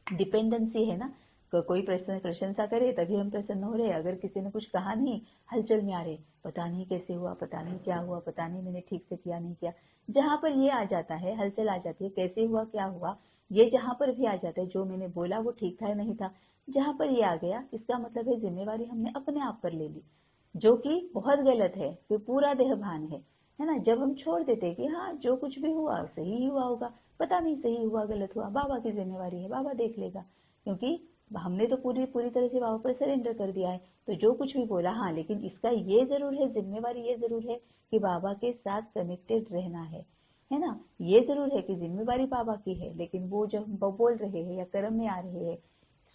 डिपेंडेंसी है ना। कोई प्रशंसा करे तभी हम प्रसन्न हो रहे हैं, अगर किसी ने कुछ कहा नहीं, हलचल में आ रहे, पता नहीं कैसे हुआ, पता नहीं क्या हुआ, पता नहीं मैंने ठीक से किया नहीं किया। जहां पर ये आ जाता है, हलचल आ जाती है, कैसे हुआ क्या हुआ, ये जहां पर भी आ जाता है, जो मैंने बोला वो ठीक था या नहीं था, जहां पर ये आ गया, इसका मतलब है जिम्मेवारी हमने अपने आप पर ले ली, जो कि बहुत गलत है। फिर पूरा देहभान है ना। जब हम छोड़ देते कि हाँ जो कुछ भी हुआ सही ही हुआ होगा, पता नहीं सही हुआ गलत हुआ, बाबा की जिम्मेवारी है, बाबा देख लेगा, क्योंकि हमने तो पूरी पूरी तरह से बाबा पर सरेंडर कर दिया है। तो जो कुछ भी बोला, हाँ लेकिन इसका ये जरूर है, जिम्मेवारी ये जरूर है कि बाबा के साथ कनेक्टेड रहना है ना। ये जरूर है कि जिम्मेवारी बाबा की है, लेकिन वो जब बोल रहे हैं या कर्म में आ रहे हैं,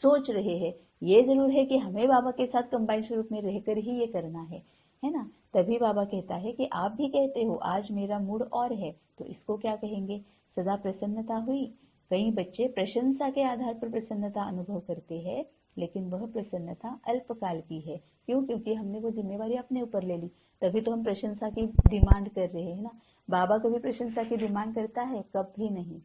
सोच रहे हैं, ये जरूर है कि हमें बाबा के साथ कंबाइंड स्वरूप में रहकर ही ये करना है ना। तभी बाबा कहता है कि आप भी कहते हो आज मेरा मूड और है, तो इसको क्या कहेंगे? सदा प्रसन्नता हुई। कई बच्चे प्रशंसा के आधार पर प्रसन्नता अनुभव करते हैं, लेकिन वह प्रसन्नता अल्पकाल की है। क्यों? क्योंकि हमने वो जिम्मेवारी अपने ऊपर ले ली, तभी तो हम प्रशंसा की डिमांड कर रहे हैं ना। बाबा कभी प्रशंसा की डिमांड करता है? कभी नहीं,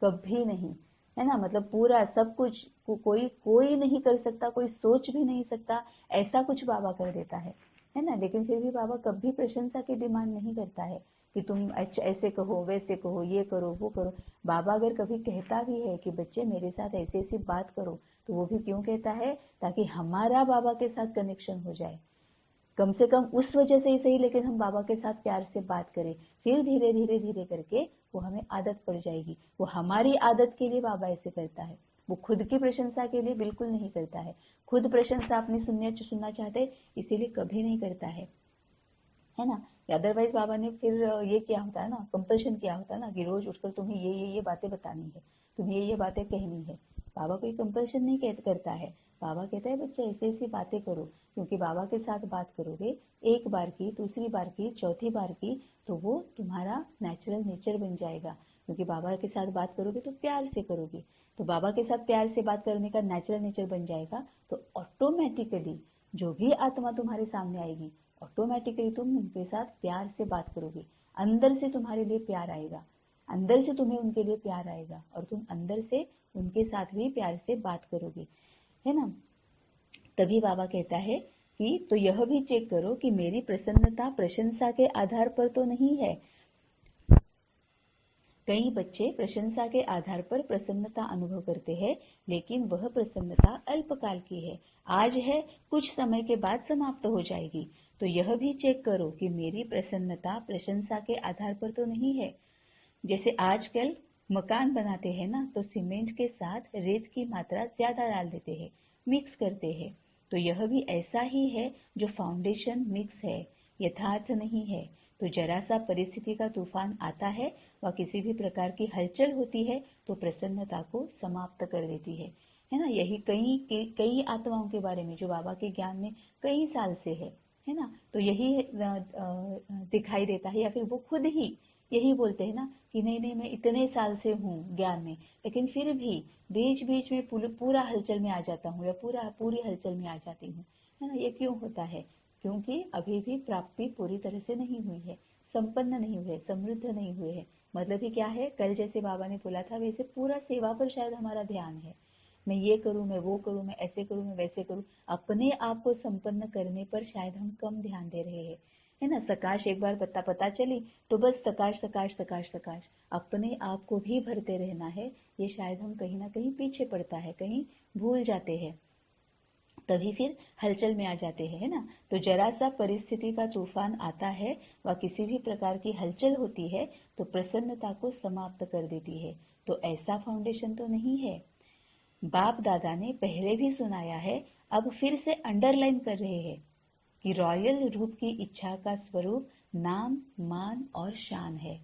कभी नहीं, है ना। मतलब पूरा सब कुछ कोई कोई नहीं कर सकता, कोई सोच भी नहीं सकता, ऐसा कुछ बाबा कर देता है ना। लेकिन फिर भी बाबा कभी प्रशंसा की डिमांड नहीं करता है कि तुम ऐसे कहो, वैसे कहो, ये करो, वो करो। बाबा अगर कभी कहता भी है कि बच्चे मेरे साथ ऐसी ऐसी बात करो, तो वो भी क्यों कहता है? ताकि हमारा बाबा के साथ कनेक्शन हो जाए, कम से कम उस वजह से ही सही, लेकिन हम बाबा के साथ प्यार से बात करें। फिर धीरे धीरे धीरे करके वो हमें आदत पड़ जाएगी। वो हमारी आदत के लिए बाबा ऐसे करता है, वो खुद की प्रशंसा के लिए बिल्कुल नहीं करता है। खुद प्रशंसा अपनी सुनना चाहते, इसीलिए कभी नहीं करता है ना। अदरवाइज बाबा ने फिर ये किया होता है ना, कंपल्शन किया होता है ना, कि रोज उठकर तुम्हें ये बातें बतानी है, तुम्हें ये बातें कहनी है। बाबा कोई कंपल्शन नहीं करता है। बाबा कहता है बच्चे ऐसी ऐसी बातें करो, क्योंकि बाबा के साथ बात करोगे, एक बार की, दूसरी बार की, चौथी बार की, तो वो तुम्हारा नेचुरल नेचर बन जाएगा। क्योंकि बाबा के साथ बात करोगे तो प्यार से करोगे, तो बाबा के साथ प्यार से बात करने का नेचुरल नेचर बन जाएगा। तो ऑटोमेटिकली जो भी आत्मा तुम्हारे सामने आएगी, ऑटोमेटिकली तुम उनके साथ प्यार से बात करोगे, अंदर से तुम्हारे लिए प्यार आएगा, अंदर से तुम्हें उनके लिए प्यार आएगा, और तुम अंदर से उनके साथ भी प्यार से बात करोगे, है ना। तभी बाबा कहता है कि तो यह भी चेक करो कि मेरी प्रसन्नता प्रशंसा के आधार पर तो नहीं है। कई बच्चे प्रशंसा के आधार पर प्रसन्नता अनुभव करते हैं, लेकिन वह प्रसन्नता अल्पकाल की है, आज है, कुछ समय के बाद समाप्त हो जाएगी। तो यह भी चेक करो कि मेरी प्रसन्नता प्रशंसा के आधार पर तो नहीं है। जैसे आजकल मकान बनाते हैं ना, तो सीमेंट के साथ रेत की मात्रा ज्यादा डाल देते हैं, मिक्स करते हैं। तो यह भी ऐसा ही है, जो फाउंडेशन मिक्स है, यथार्थ नहीं है। तो जरा सा परिस्थिति का तूफान आता है व किसी भी प्रकार की हलचल होती है, तो प्रसन्नता को समाप्त कर देती है ना। यही कई आत्माओं के बारे में जो बाबा के ज्ञान में कई साल से है ना। तो यही दिखाई देता है, या फिर वो खुद ही यही बोलते हैं ना कि नहीं नहीं मैं इतने साल से हूँ ज्ञान में, लेकिन फिर भी बीच बीच में पूरा हलचल में आ जाता हूँ, या पूरी हलचल में आ जाती हूँ, है ना। ये क्यों होता है? क्योंकि अभी भी प्राप्ति पूरी तरह से नहीं हुई है, संपन्न नहीं हुए, समृद्ध नहीं हुए हैं। मतलब ही क्या है, कल जैसे बाबा ने बोला था, वैसे पूरा सेवा पर शायद हमारा ध्यान है। मैं ये करूं, मैं वो करूं, मैं ऐसे करूं, मैं वैसे करूं, अपने आप को संपन्न करने पर शायद हम कम ध्यान दे रहे हैं, है ना। सकाश एक बार पता चली तो बस सकाश सकाश सकाश सकाश, अपने आप को भी भरते रहना है, ये शायद हम कहीं ना कहीं पीछे पड़ता है, कहीं भूल जाते हैं, तभी फिर हलचल में आ जाते हैं, है ना। तो जरा सा परिस्थिति का तूफान आता है व किसी भी प्रकार की हलचल होती है, तो प्रसन्नता को समाप्त कर देती है। तो ऐसा फाउंडेशन तो नहीं है। बाप दादा ने पहले भी सुनाया है, अब फिर से अंडरलाइन कर रहे हैं कि रॉयल रूप की इच्छा का स्वरूप नाम, मान और शान है।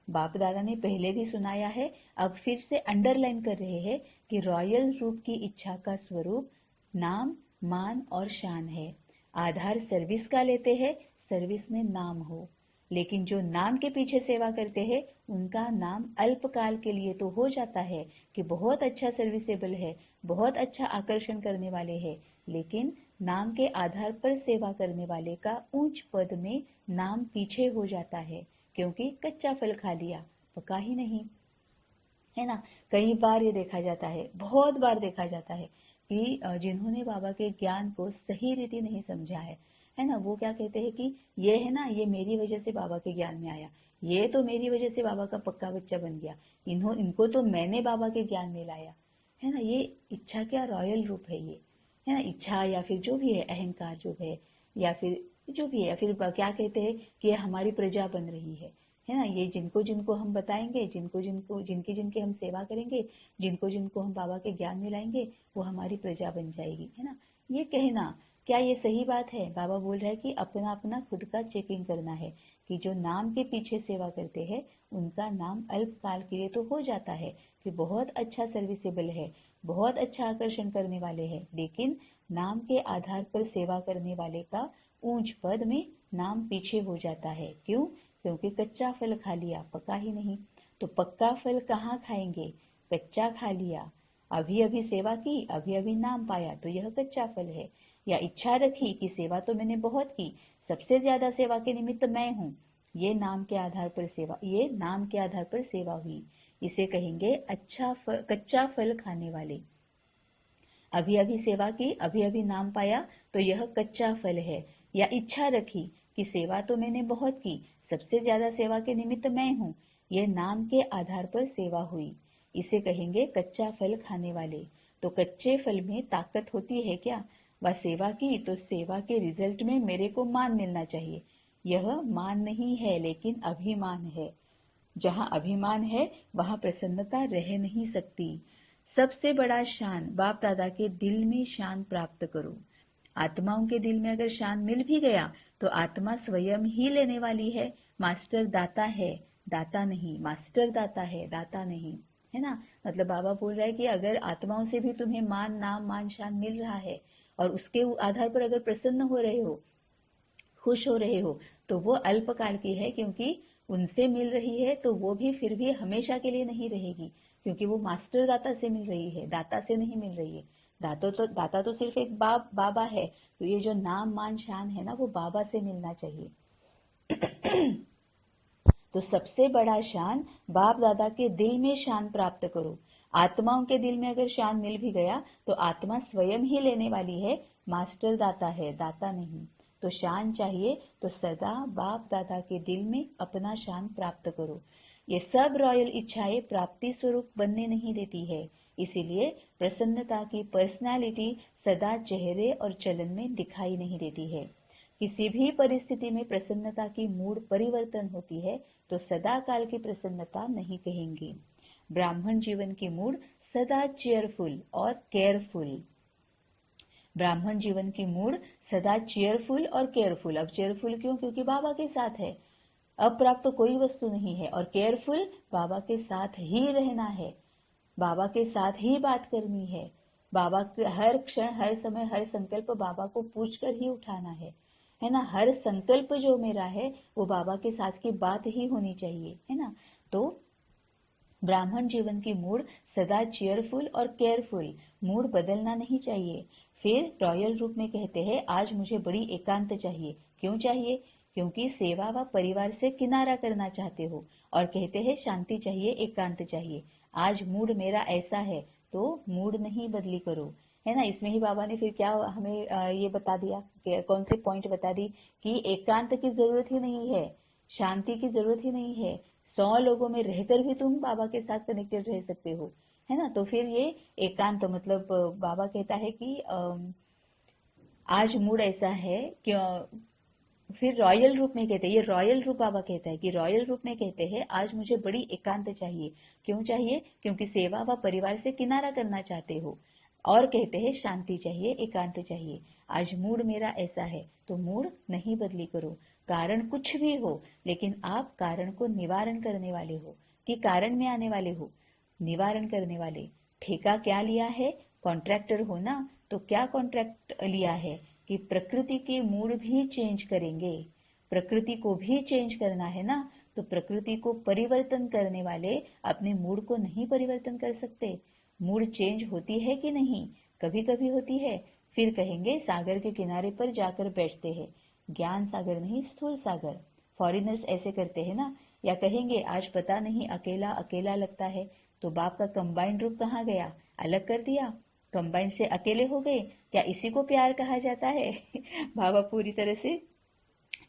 बाप दादा ने पहले भी सुनाया है, अब फिर से अंडरलाइन कर रहे हैं कि रॉयल रूप की इच्छा का स्वरूप नाम, मान और शान है। आधार सर्विस का लेते हैं, सर्विस में नाम हो, लेकिन जो नाम के पीछे सेवा करते हैं उनका नाम अल्पकाल के लिए तो हो जाता है कि बहुत अच्छा सर्विसेबल है, बहुत अच्छा आकर्षण करने वाले हैं, लेकिन नाम के आधार पर सेवा करने वाले का ऊंच पद में नाम पीछे हो जाता है, क्योंकि कच्चा फल खा लिया, पका ही नहीं, है ना। कई बार ये देखा जाता है, बहुत बार देखा जाता है कि जिन्होंने बाबा के ज्ञान को सही रीति नहीं समझा है ना, वो क्या कहते हैं कि ये है ना, ये मेरी वजह से बाबा के ज्ञान में आया, ये तो मेरी वजह से बाबा का पक्का बच्चा बन गया, इनको तो मैंने बाबा के ज्ञान में लाया, है ना। ये इच्छा क्या रॉयल रूप है ये, है ना। इच्छा या फिर जो भी है, अहंकार जो है, या फिर जो भी है, या फिर क्या कहते हैं कि ये हमारी प्रजा बन रही है ना। ये जिनको जिनको हम बताएंगे, जिनको जिनको जिनकी जिनकी हम सेवा करेंगे, जिनको जिनको हम बाबा के ज्ञान में लाएंगे, वो हमारी प्रजा बन जाएगी, है ना। ये कहना क्या ये सही बात है? बाबा बोल रहा है कि अपना अपना खुद का चेकिंग करना है कि जो नाम के पीछे सेवा करते हैं उनका नाम अल्पकाल के लिए तो हो जाता है कि बहुत अच्छा सर्विसेबल है, बहुत अच्छा आकर्षण करने वाले हैं, लेकिन नाम के आधार पर सेवा करने वाले का ऊंच पद में नाम पीछे हो जाता है। क्यों? क्योंकि कच्चा फल खा लिया, पका ही नहीं। तो पक्का फल कहाँ खाएंगे? कच्चा खा लिया, अभी अभी सेवा की, अभी अभी नाम पाया, तो यह कच्चा फल है। या इच्छा रखी कि सेवा तो मैंने बहुत की, सबसे ज्यादा सेवा के निमित्त मैं हूँ, ये नाम के आधार पर सेवा, ये नाम के आधार पर सेवा हुई, इसे कहेंगे कच्चा फल खाने वाले। अभी अभी सेवा की, अभी अभी नाम पाया, तो यह कच्चा फल है। या इच्छा रखी कि सेवा तो मैंने बहुत की, सबसे ज्यादा सेवा के निमित्त मैं हूँ, यह नाम के आधार पर सेवा हुई, इसे कहेंगे कच्चा फल खाने वाले। तो कच्चे फल में ताकत होती है क्या? वह सेवा की तो सेवा के रिजल्ट में मेरे को मान मिलना चाहिए, यह मान नहीं है लेकिन अभिमान है। जहाँ अभिमान है वहाँ प्रसन्नता रह नहीं सकती। सबसे बड़ा शान बाप दादा के दिल में शान प्राप्त करो। आत्माओं के दिल में अगर शान मिल भी गया तो आत्मा स्वयं ही लेने वाली है। मास्टर दाता है, दाता नहीं, मास्टर दाता है, दाता नहीं, है ना। मतलब बाबा बोल रहा है कि अगर आत्माओं से भी तुम्हें मान, नाम, मान, शान मिल रहा है और उसके आधार पर अगर प्रसन्न हो रहे हो, खुश हो रहे हो, तो वो अल्पकाल की है, क्योंकि उनसे मिल रही है तो वो भी फिर भी हमेशा के लिए नहीं रहेगी, क्योंकि वो मास्टर दाता से मिल रही है, दाता से नहीं मिल रही है। दाता तो सिर्फ एक बाबा है, तो ये जो नाम, मान, शान है ना, वो बाबा से मिलना चाहिए। तो सबसे बड़ा शान बाप दादा के दिल में शान प्राप्त करो। आत्माओं के दिल में अगर शान मिल भी गया तो आत्मा स्वयं ही लेने वाली है, मास्टर दाता है, दाता नहीं। तो शान चाहिए तो सदा बाप दादा के दिल में अपना शान प्राप्त करो। ये सब रॉयल इच्छाएं प्राप्ति स्वरूप बनने नहीं देती है, इसीलिए प्रसन्नता की पर्सनालिटी सदा चेहरे और चलन में दिखाई नहीं देती है। किसी भी परिस्थिति में प्रसन्नता की मूड परिवर्तन होती है तो सदा काल की प्रसन्नता नहीं कहेंगे। ब्राह्मण जीवन की मूड सदा चेयरफुल और केयरफुल। ब्राह्मण जीवन की मूड सदा चेयरफुल और केयरफुल। अब चेयरफुल क्यों? क्योंकि बाबा के साथ है, अप्राप्त तो कोई वस्तु नहीं है, और केयरफुल बाबा के साथ ही रहना है, बाबा के साथ ही बात करनी है, बाबा के हर क्षण, हर समय, हर संकल्प बाबा को पूछकर ही उठाना है ना। हर संकल्प जो मेरा है वो बाबा के साथ की बात ही होनी चाहिए, है ना। तो ब्राह्मण जीवन की मूड सदा चेयरफुल और केयरफुल, मूड बदलना नहीं चाहिए। फिर रॉयल रूप में कहते हैं, आज मुझे बड़ी एकांत चाहिए। क्यों चाहिए? क्योंकि सेवा व परिवार से किनारा करना चाहते हो, और कहते हैं शांति चाहिए, एकांत चाहिए। आज मूड मेरा ऐसा है, तो मूड नहीं बदली करो, है ना। इसमें ही बाबा ने फिर क्या हमें ये बता दिया, कौन सी पॉइंट बता दी कि एकांत की जरूरत ही नहीं है, शांति की जरूरत ही नहीं है, 100 लोगों में रहकर भी तुम बाबा के साथ कनेक्टेड रह सकते हो, है ना। तो फिर ये एकांत मतलब बाबा कहता है कि आज मूड ऐसा है कि फिर रॉयल रूप में कहते हैं, ये रॉयल रूप बाबा कहता है कि रॉयल रूप में कहते हैं आज मुझे बड़ी एकांत चाहिए। क्यों चाहिए? क्योंकि सेवा व परिवार से किनारा करना चाहते हो। और कहते हैं शांति चाहिए, एकांत चाहिए। आज मूड मेरा ऐसा है, तो मूड नहीं बदली करो। कारण कुछ भी हो, लेकिन आप कारण को निवारण करने वाले हो कि कारण में आने वाले हो, निवारण करने वाले। ठेका क्या लिया है? कॉन्ट्रैक्टर हो ना, तो क्या कॉन्ट्रैक्ट लिया है कि प्रकृति के मूड भी चेंज करेंगे। प्रकृति को भी चेंज करना है ना, तो प्रकृति को परिवर्तन करने वाले अपने मूड को नहीं परिवर्तन कर सकते। मूड चेंज होती है कि नहीं? कभी कभी होती है। फिर कहेंगे सागर के किनारे पर जाकर बैठते हैं। ज्ञान सागर नहीं, स्थूल सागर। फॉरिनर्स ऐसे करते हैं ना। या कहेंगे आज पता नहीं अकेला अकेला लगता है, तो बाप का कंबाइंड रूप कहाँ गया? अलग कर दिया। कंबाइंड से अकेले हो गए, क्या इसी को प्यार कहा जाता है? बाबा पूरी तरह से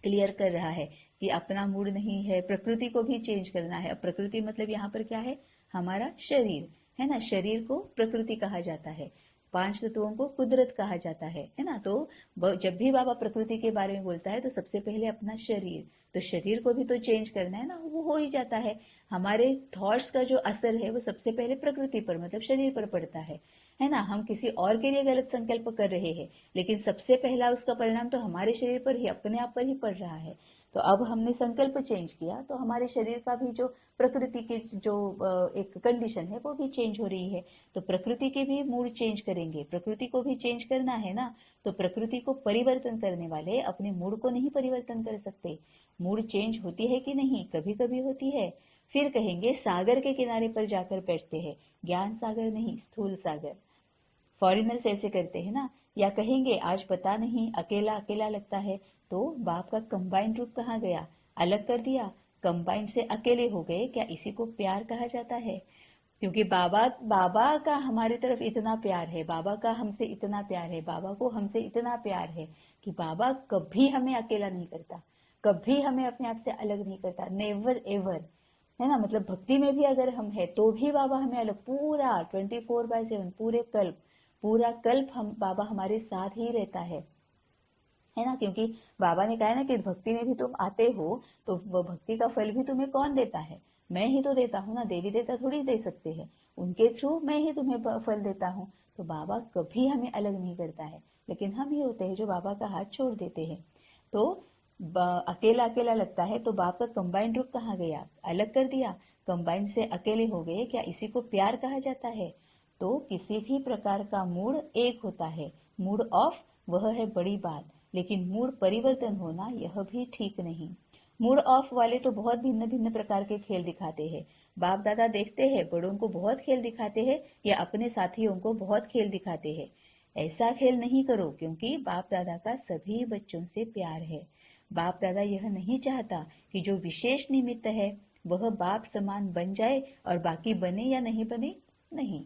क्लियर कर रहा है कि अपना मूड नहीं है, प्रकृति को भी चेंज करना है। अब प्रकृति मतलब यहाँ पर क्या है? हमारा शरीर है ना। शरीर को प्रकृति कहा जाता है, पांच तत्वों को कुदरत कहा जाता है ना। तो जब भी बाबा प्रकृति के बारे में बोलता है तो सबसे पहले अपना शरीर, तो शरीर को भी तो चेंज करना है ना, वो हो ही जाता है। हमारे थॉट्स का जो असर है वो सबसे पहले प्रकृति पर मतलब शरीर पर पड़ता है ना। हम किसी और के लिए गलत संकल्प कर रहे हैं, लेकिन सबसे पहला उसका परिणाम तो हमारे शरीर पर ही, अपने आप पर ही पड़ रहा है। तो अब हमने संकल्प चेंज किया तो हमारे शरीर का भी जो प्रकृति की जो एक कंडीशन है वो भी चेंज हो रही है। तो प्रकृति के भी मूड चेंज करेंगे, प्रकृति को भी चेंज करना है ना। तो प्रकृति को परिवर्तन करने वाले अपने मूड को नहीं परिवर्तन कर सकते। मूड चेंज होती है कि नहीं? कभी कभी होती है। फिर कहेंगे सागर के किनारे पर जाकर बैठते हैं। ज्ञान सागर नहीं, स्थूल सागर। फॉरिनर्स ऐसे करते हैं ना। या कहेंगे आज पता नहीं अकेला अकेला लगता है, तो बाप का कंबाइंड रूप कहाँ गया? अलग कर दिया। कंबाइंड से अकेले हो गए, क्या इसी को प्यार कहा जाता है? क्योंकि बाबा बाबा का हमारी तरफ इतना प्यार है, बाबा का हमसे इतना प्यार है, बाबा को हमसे इतना प्यार है कि बाबा कभी हमें अकेला नहीं करता, कभी हमें अपने आप से अलग नहीं करता, नेवर एवर, है ना। मतलब भक्ति में भी अगर हम है तो भी बाबा हमें अलग, पूरा 24/7 पूरा कल्प हम बाबा हमारे साथ ही रहता है ना। क्योंकि बाबा ने कहा है ना कि भक्ति में भी तुम आते हो, तो वो भक्ति का फल भी तुम्हें कौन देता है? मैं ही तो देता हूँ ना, देवी देवता थोड़ी दे सकते हैं, उनके थ्रू मैं ही तुम्हें फल देता हूँ। तो बाबा कभी हमें अलग नहीं करता है, लेकिन हम ही होते हैं जो बाबा का हाथ छोड़ देते हैं। तो अकेला अकेला लगता है, तो बाप का कंबाइंड रूप कहाँ गया? अलग कर दिया। कंबाइंड से अकेले हो गए, क्या इसी को प्यार कहा जाता है? तो किसी भी प्रकार का मूड एक होता है, मूड ऑफ वह है बड़ी बात, लेकिन मूड परिवर्तन होना यह भी ठीक नहीं। मूड ऑफ वाले तो बहुत भिन्न भिन्न प्रकार के खेल दिखाते हैं। बाप दादा देखते हैं बड़ों को बहुत खेल दिखाते हैं या अपने साथियों को बहुत खेल दिखाते हैं। ऐसा खेल नहीं करो, क्योंकि बाप दादा का सभी बच्चों से प्यार है। बाप दादा यह नहीं चाहता कि जो विशेष निमित्त है वह बाप समान बन जाए और बाकी बने या नहीं बने, नहीं।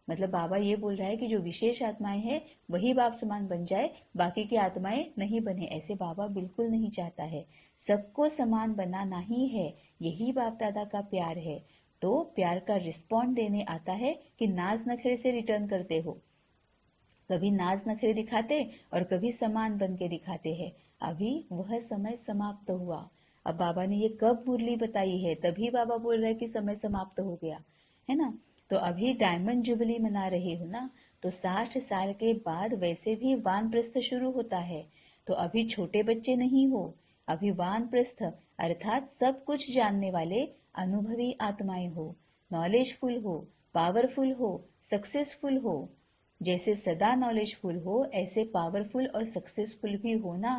मतलब बाबा ये बोल रहा है कि जो विशेष आत्माएं हैं वही बाप समान बन जाए, बाकी की आत्माएं नहीं बने, ऐसे बाबा बिल्कुल नहीं चाहता है। सबको समान बनाना ही है, यही बाप दादा का प्यार है। तो प्यार का रिस्पॉन्ड देने आता है कि नाज नखरे से रिटर्न करते हो। कभी नाज नखरे दिखाते और कभी समान बन के दिखाते हैं। अभी वह समय समाप्त हुआ। अब बाबा ने ये कब मुरली बताई है, तभी बाबा बोल रहे हैं कि समय समाप्त हो गया, है ना। तो अभी डायमंड जुबली मना रहे हो ना, तो 60 साल के बाद वैसे भी वानप्रस्थ शुरू होता है। तो अभी छोटे बच्चे नहीं हो, अभी वानप्रस्थ अर्थात सब कुछ जानने वाले अनुभवी आत्माएं हो, नॉलेजफुल हो, पावरफुल हो, सक्सेसफुल हो। जैसे सदा नॉलेजफुल हो, ऐसे पावरफुल और सक्सेसफुल भी हो ना।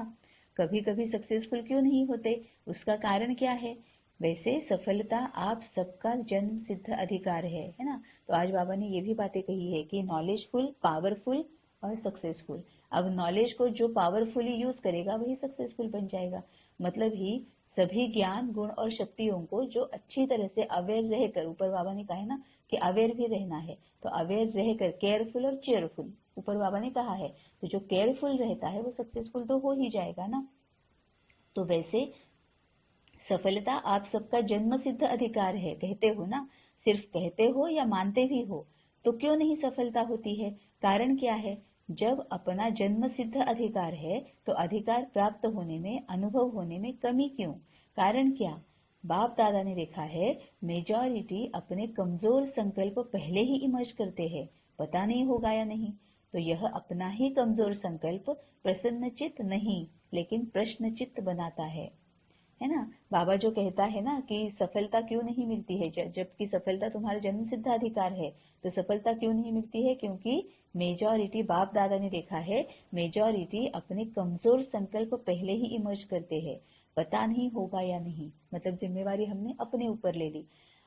कभी कभी सक्सेसफुल क्यों नहीं होते, उसका कारण क्या है? वैसे सफलता आप सबका जन्म सिद्ध अधिकार है ना। तो आज बाबा ने ये भी बातें कही है कि नॉलेजफुल, पावरफुल और सक्सेसफुल। अब नॉलेज को जो पावरफुली यूज करेगा वही सक्सेसफुल बन जाएगा। मतलब ही सभी ज्ञान गुण और शक्तियों को जो अच्छी तरह से अवेयर रहकर, ऊपर बाबा ने कहा है ना कि अवेयर भी रहना है, तो अवेयर रहकर केयरफुल और चेयरफुल, ऊपर बाबा ने कहा है। तो जो केयरफुल रहता है वो सक्सेसफुल तो हो ही जाएगा ना। तो वैसे सफलता आप सबका जन्म सिद्ध अधिकार है, कहते हो ना। सिर्फ कहते हो या मानते भी हो, तो क्यों नहीं सफलता होती है? कारण क्या है? जब अपना जन्म सिद्ध अधिकार है तो अधिकार प्राप्त होने में, अनुभव होने में कमी क्यों? कारण क्या? बाप दादा ने देखा है मेजॉरिटी अपने कमजोर संकल्प पहले ही इमर्ज करते हैं, पता नहीं होगा या नहीं। तो यह अपना ही कमजोर संकल्प प्रसन्नचित्त नहीं लेकिन प्रश्नचित्त बनाता है ना। बाबा जो कहता है ना कि सफलता क्यों नहीं मिलती है, जबकि सफलता तुम्हारा जन्म सिद्ध अधिकार है, तो सफलता क्यों नहीं मिलती है? क्योंकि मेजॉरिटी, बाप दादा ने देखा है मेजॉरिटी अपने कमजोर संकल्प पहले ही इमर्ज करते हैं, पता नहीं होगा या नहीं। मतलब जिम्मेवारी हमने अपने ऊपर ले ली।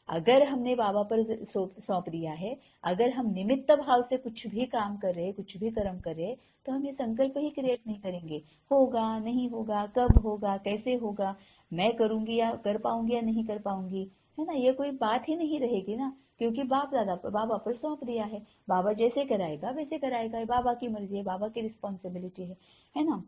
अगर हमने बाबा पर सौंप दिया है, अगर हम निमित्त भाव से कुछ भी काम कर रहे, कुछ भी कर्म कर रहे, तो हम ये संकल्प ही क्रिएट नहीं करेंगे, होगा नहीं होगा, कब होगा, कैसे होगा, मैं करूंगी या कर पाऊंगी या नहीं कर पाऊंगी, है ना। ये कोई बात ही नहीं रहेगी ना, क्योंकि बाबा पर सौंप दिया है। बाबा जैसे कराएगा वैसे कराएगा, बाबा की मर्जी है, बाबा की रिस्पॉन्सिबिलिटी है ना।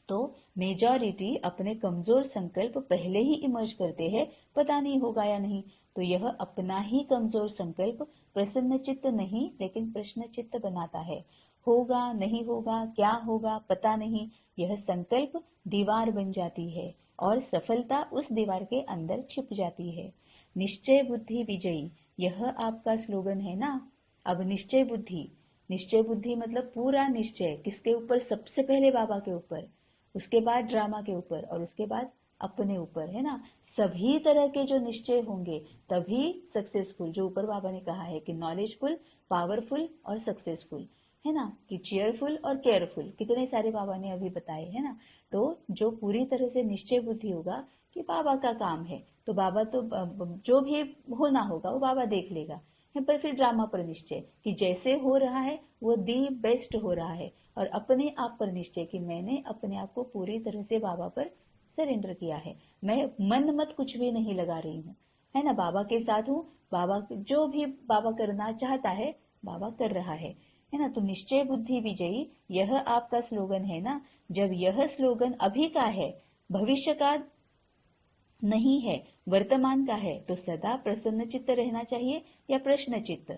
तो मेजॉरिटी अपने कमजोर संकल्प पहले ही इमर्ज करते हैं, पता नहीं होगा या नहीं। तो यह अपना ही कमजोर संकल्प प्रसन्न चित्त नहीं लेकिन प्रश्न चित्त बनाता है। होगा नहीं होगा, क्या होगा, पता नहीं, यह संकल्प दीवार बन जाती है और सफलता उस दीवार के अंदर छिप जाती है। निश्चय बुद्धि विजयी, यह आपका स्लोगन है ना। अब निश्चय बुद्धि मतलब पूरा निश्चय, किसके ऊपर? सबसे पहले बाबा के ऊपर, उसके बाद ड्रामा के ऊपर और उसके बाद अपने ऊपर, है ना। सभी तरह के जो निश्चय होंगे तभी सक्सेसफुल, जो ऊपर बाबा ने कहा है कि नॉलेजफुल, पावरफुल और सक्सेसफुल, है ना, कि चेयरफुल और केयरफुल, कितने सारे बाबा ने अभी बताए, है ना। तो जो पूरी तरह से निश्चय बुद्धि होगा कि बाबा का काम है, तो बाबा तो जो भी होना होगा वो बाबा देख लेगा, है। पर फिर ड्रामा पर निश्चय कि जैसे हो रहा है वो दी बेस्ट हो रहा है, और अपने आप पर निश्चय कि मैंने अपने आप को पूरी तरह से बाबा पर सरेंडर किया है, मैं मन मत कुछ भी नहीं लगा रही हूँ, है ना। बाबा के साथ हूँ, बाबा जो भी बाबा करना चाहता है बाबा कर रहा है ना। तो निश्चय बुद्धि विजयी, यह आपका स्लोगन है ना। जब यह स्लोगन अभी का है, भविष्य का नहीं है, वर्तमान का है, तो सदा प्रसन्न चित्त रहना चाहिए या प्रश्न चित्त?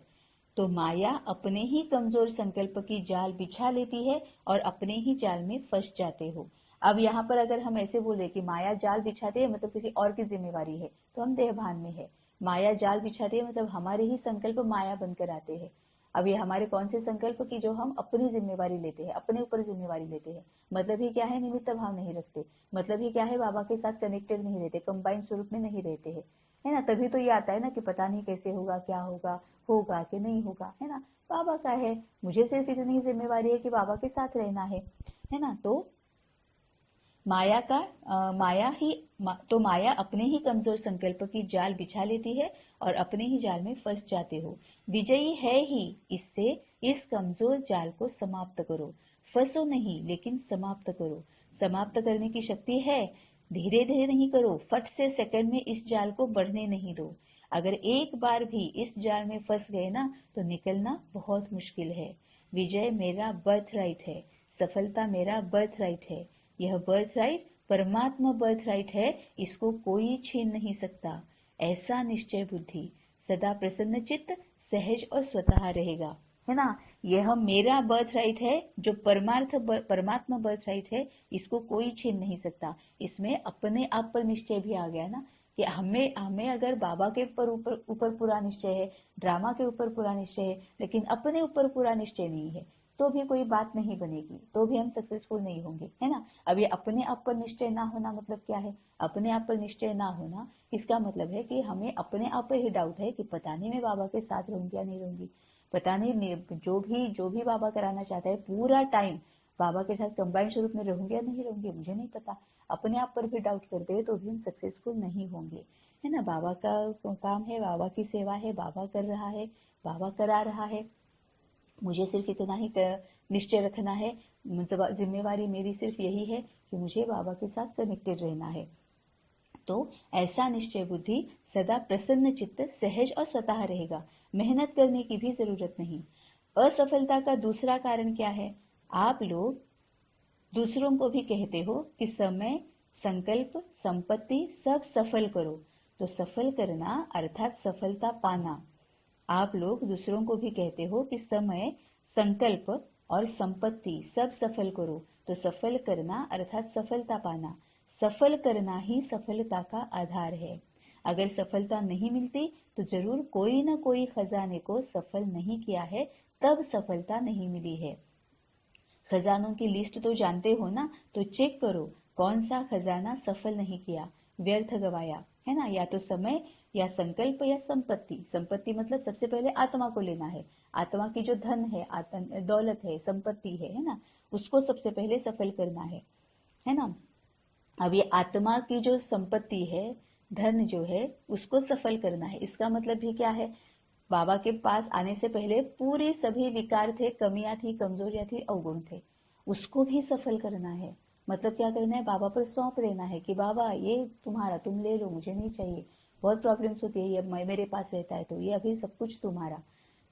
तो माया अपने ही कमजोर संकल्प की जाल बिछा लेती है और अपने ही जाल में फंस जाते हो। अब यहाँ पर अगर हम ऐसे बोले कि माया जाल बिछाती है मतलब किसी और की जिम्मेवारी है, तो हम देहभान में है। माया जाल बिछाती है मतलब हमारे ही संकल्प माया बनकर आते हैं। अब ये हमारे कौन से संकल्प की जो हम अपनी जिम्मेवारी लेते हैं, अपने ऊपर जिम्मेवारी लेते हैं। मतलब ही क्या है? निमित्त भाव नहीं रखते। मतलब ही क्या है? बाबा के साथ कनेक्टेड नहीं रहते, कंबाइंड स्वरूप में नहीं रहते हैं, है ना। तभी तो ये आता है ना कि पता नहीं कैसे होगा, क्या होगा, होगा कि नहीं होगा, है ना। बाबा का है, मुझे सिर्फ इतनी जिम्मेवारी है कि बाबा के साथ रहना है ना। तो माया का तो माया अपने ही कमजोर संकल्प की जाल बिछा लेती है और अपने ही जाल में फंस जाते हो। विजयी है ही इससे इस कमजोर जाल को समाप्त करो। फंसो नहीं लेकिन समाप्त करो। समाप्त करने की शक्ति है, धीरे धीरे नहीं करो, फट से सेकंड में इस जाल को बढ़ने नहीं दो। अगर एक बार भी इस जाल में फंस गए ना तो निकलना बहुत मुश्किल है। विजय मेरा बर्थ राइट है, सफलता मेरा बर्थ राइट है। यह बर्थ राइट परमात्मा बर्थ राइट है, इसको कोई छीन नहीं सकता। ऐसा निश्चय बुद्धि सदा प्रसन्न चित्त, सहज और स्वतः रहेगा, है ना। यह मेरा बर्थ राइट है, जो परमात्मा बर्थ राइट है, इसको कोई छीन नहीं सकता। इसमें अपने आप पर निश्चय भी आ गया ना, कि हमें हमें अगर बाबा के ऊपर पूरा निश्चय है, ड्रामा के ऊपर पूरा निश्चय है, लेकिन अपने ऊपर पूरा निश्चय नहीं है, तो भी कोई बात नहीं बनेगी, तो भी हम सक्सेसफुल नहीं होंगे, है ना। अब ये अपने आप पर निश्चय ना होना मतलब क्या है? अपने आप पर निश्चय ना होना इसका मतलब है कि हमें अपने आप पर ही डाउट है कि पता नहीं मैं बाबा के साथ रहूंगी या नहीं रहूंगी, पता नहीं जो भी बाबा कराना चाहता है पूरा टाइम बाबा के साथ कंबाइंड स्वरूप में रहूंगी या नहीं रहूंगी, मुझे नहीं पता। अपने आप पर भी डाउट करते हैं तो भी हम सक्सेसफुल नहीं होंगे, है ना। बाबा का काम है, बाबा की सेवा है, बाबा कर रहा है, बाबा करा रहा है, मुझे सिर्फ इतना ही निश्चय रखना है। जिम्मेवारी मेरी सिर्फ यही है कि मुझे बाबा के साथ कनेक्टेड रहना है। तो ऐसा निश्चय बुद्धि सदा प्रसन्न चित्त, सहज और स्वतः रहेगा, मेहनत करने की भी जरूरत नहीं। असफलता का दूसरा कारण क्या है? आप लोग दूसरों को भी कहते हो कि समय, संकल्प, संपत्ति सब सफल करो। तो सफल करना अर्थात सफलता पाना। आप लोग दूसरों को भी कहते हो कि समय, संकल्प, और संपत्ति सब सफल करो। तो सफल करना अर्थात सफलता पाना, सफल करना ही सफलता का आधार है। अगर सफलता नहीं मिलती तो जरूर कोई ना कोई खजाने को सफल नहीं किया है, तब सफलता नहीं मिली है। खजानों की लिस्ट तो जानते हो ना, तो चेक करो कौन सा खजाना सफल नहीं किया, व्यर्थ गवाया है ना, या तो समय या संकल्प या संपत्ति। संपत्ति मतलब सबसे पहले आत्मा को लेना है, आत्मा की जो धन है, दौलत है, संपत्ति है ना, उसको सबसे पहले सफल करना है ना। अब ये आत्मा की जो संपत्ति है, धन जो है, उसको सफल करना है। इसका मतलब भी क्या है, बाबा के पास आने से पहले पूरे सभी विकार थे, कमियां थी, कमजोरियां थी, अवगुण थे, उसको भी सफल करना है। मतलब क्या करना है, बाबा पर सौंप देना है कि बाबा ये तुम्हारा, तुम ले लो, मुझे नहीं चाहिए, बहुत प्रॉब्लम्स होती है, ये मेरे पास रहता है तो ये अभी सब कुछ तुम्हारा।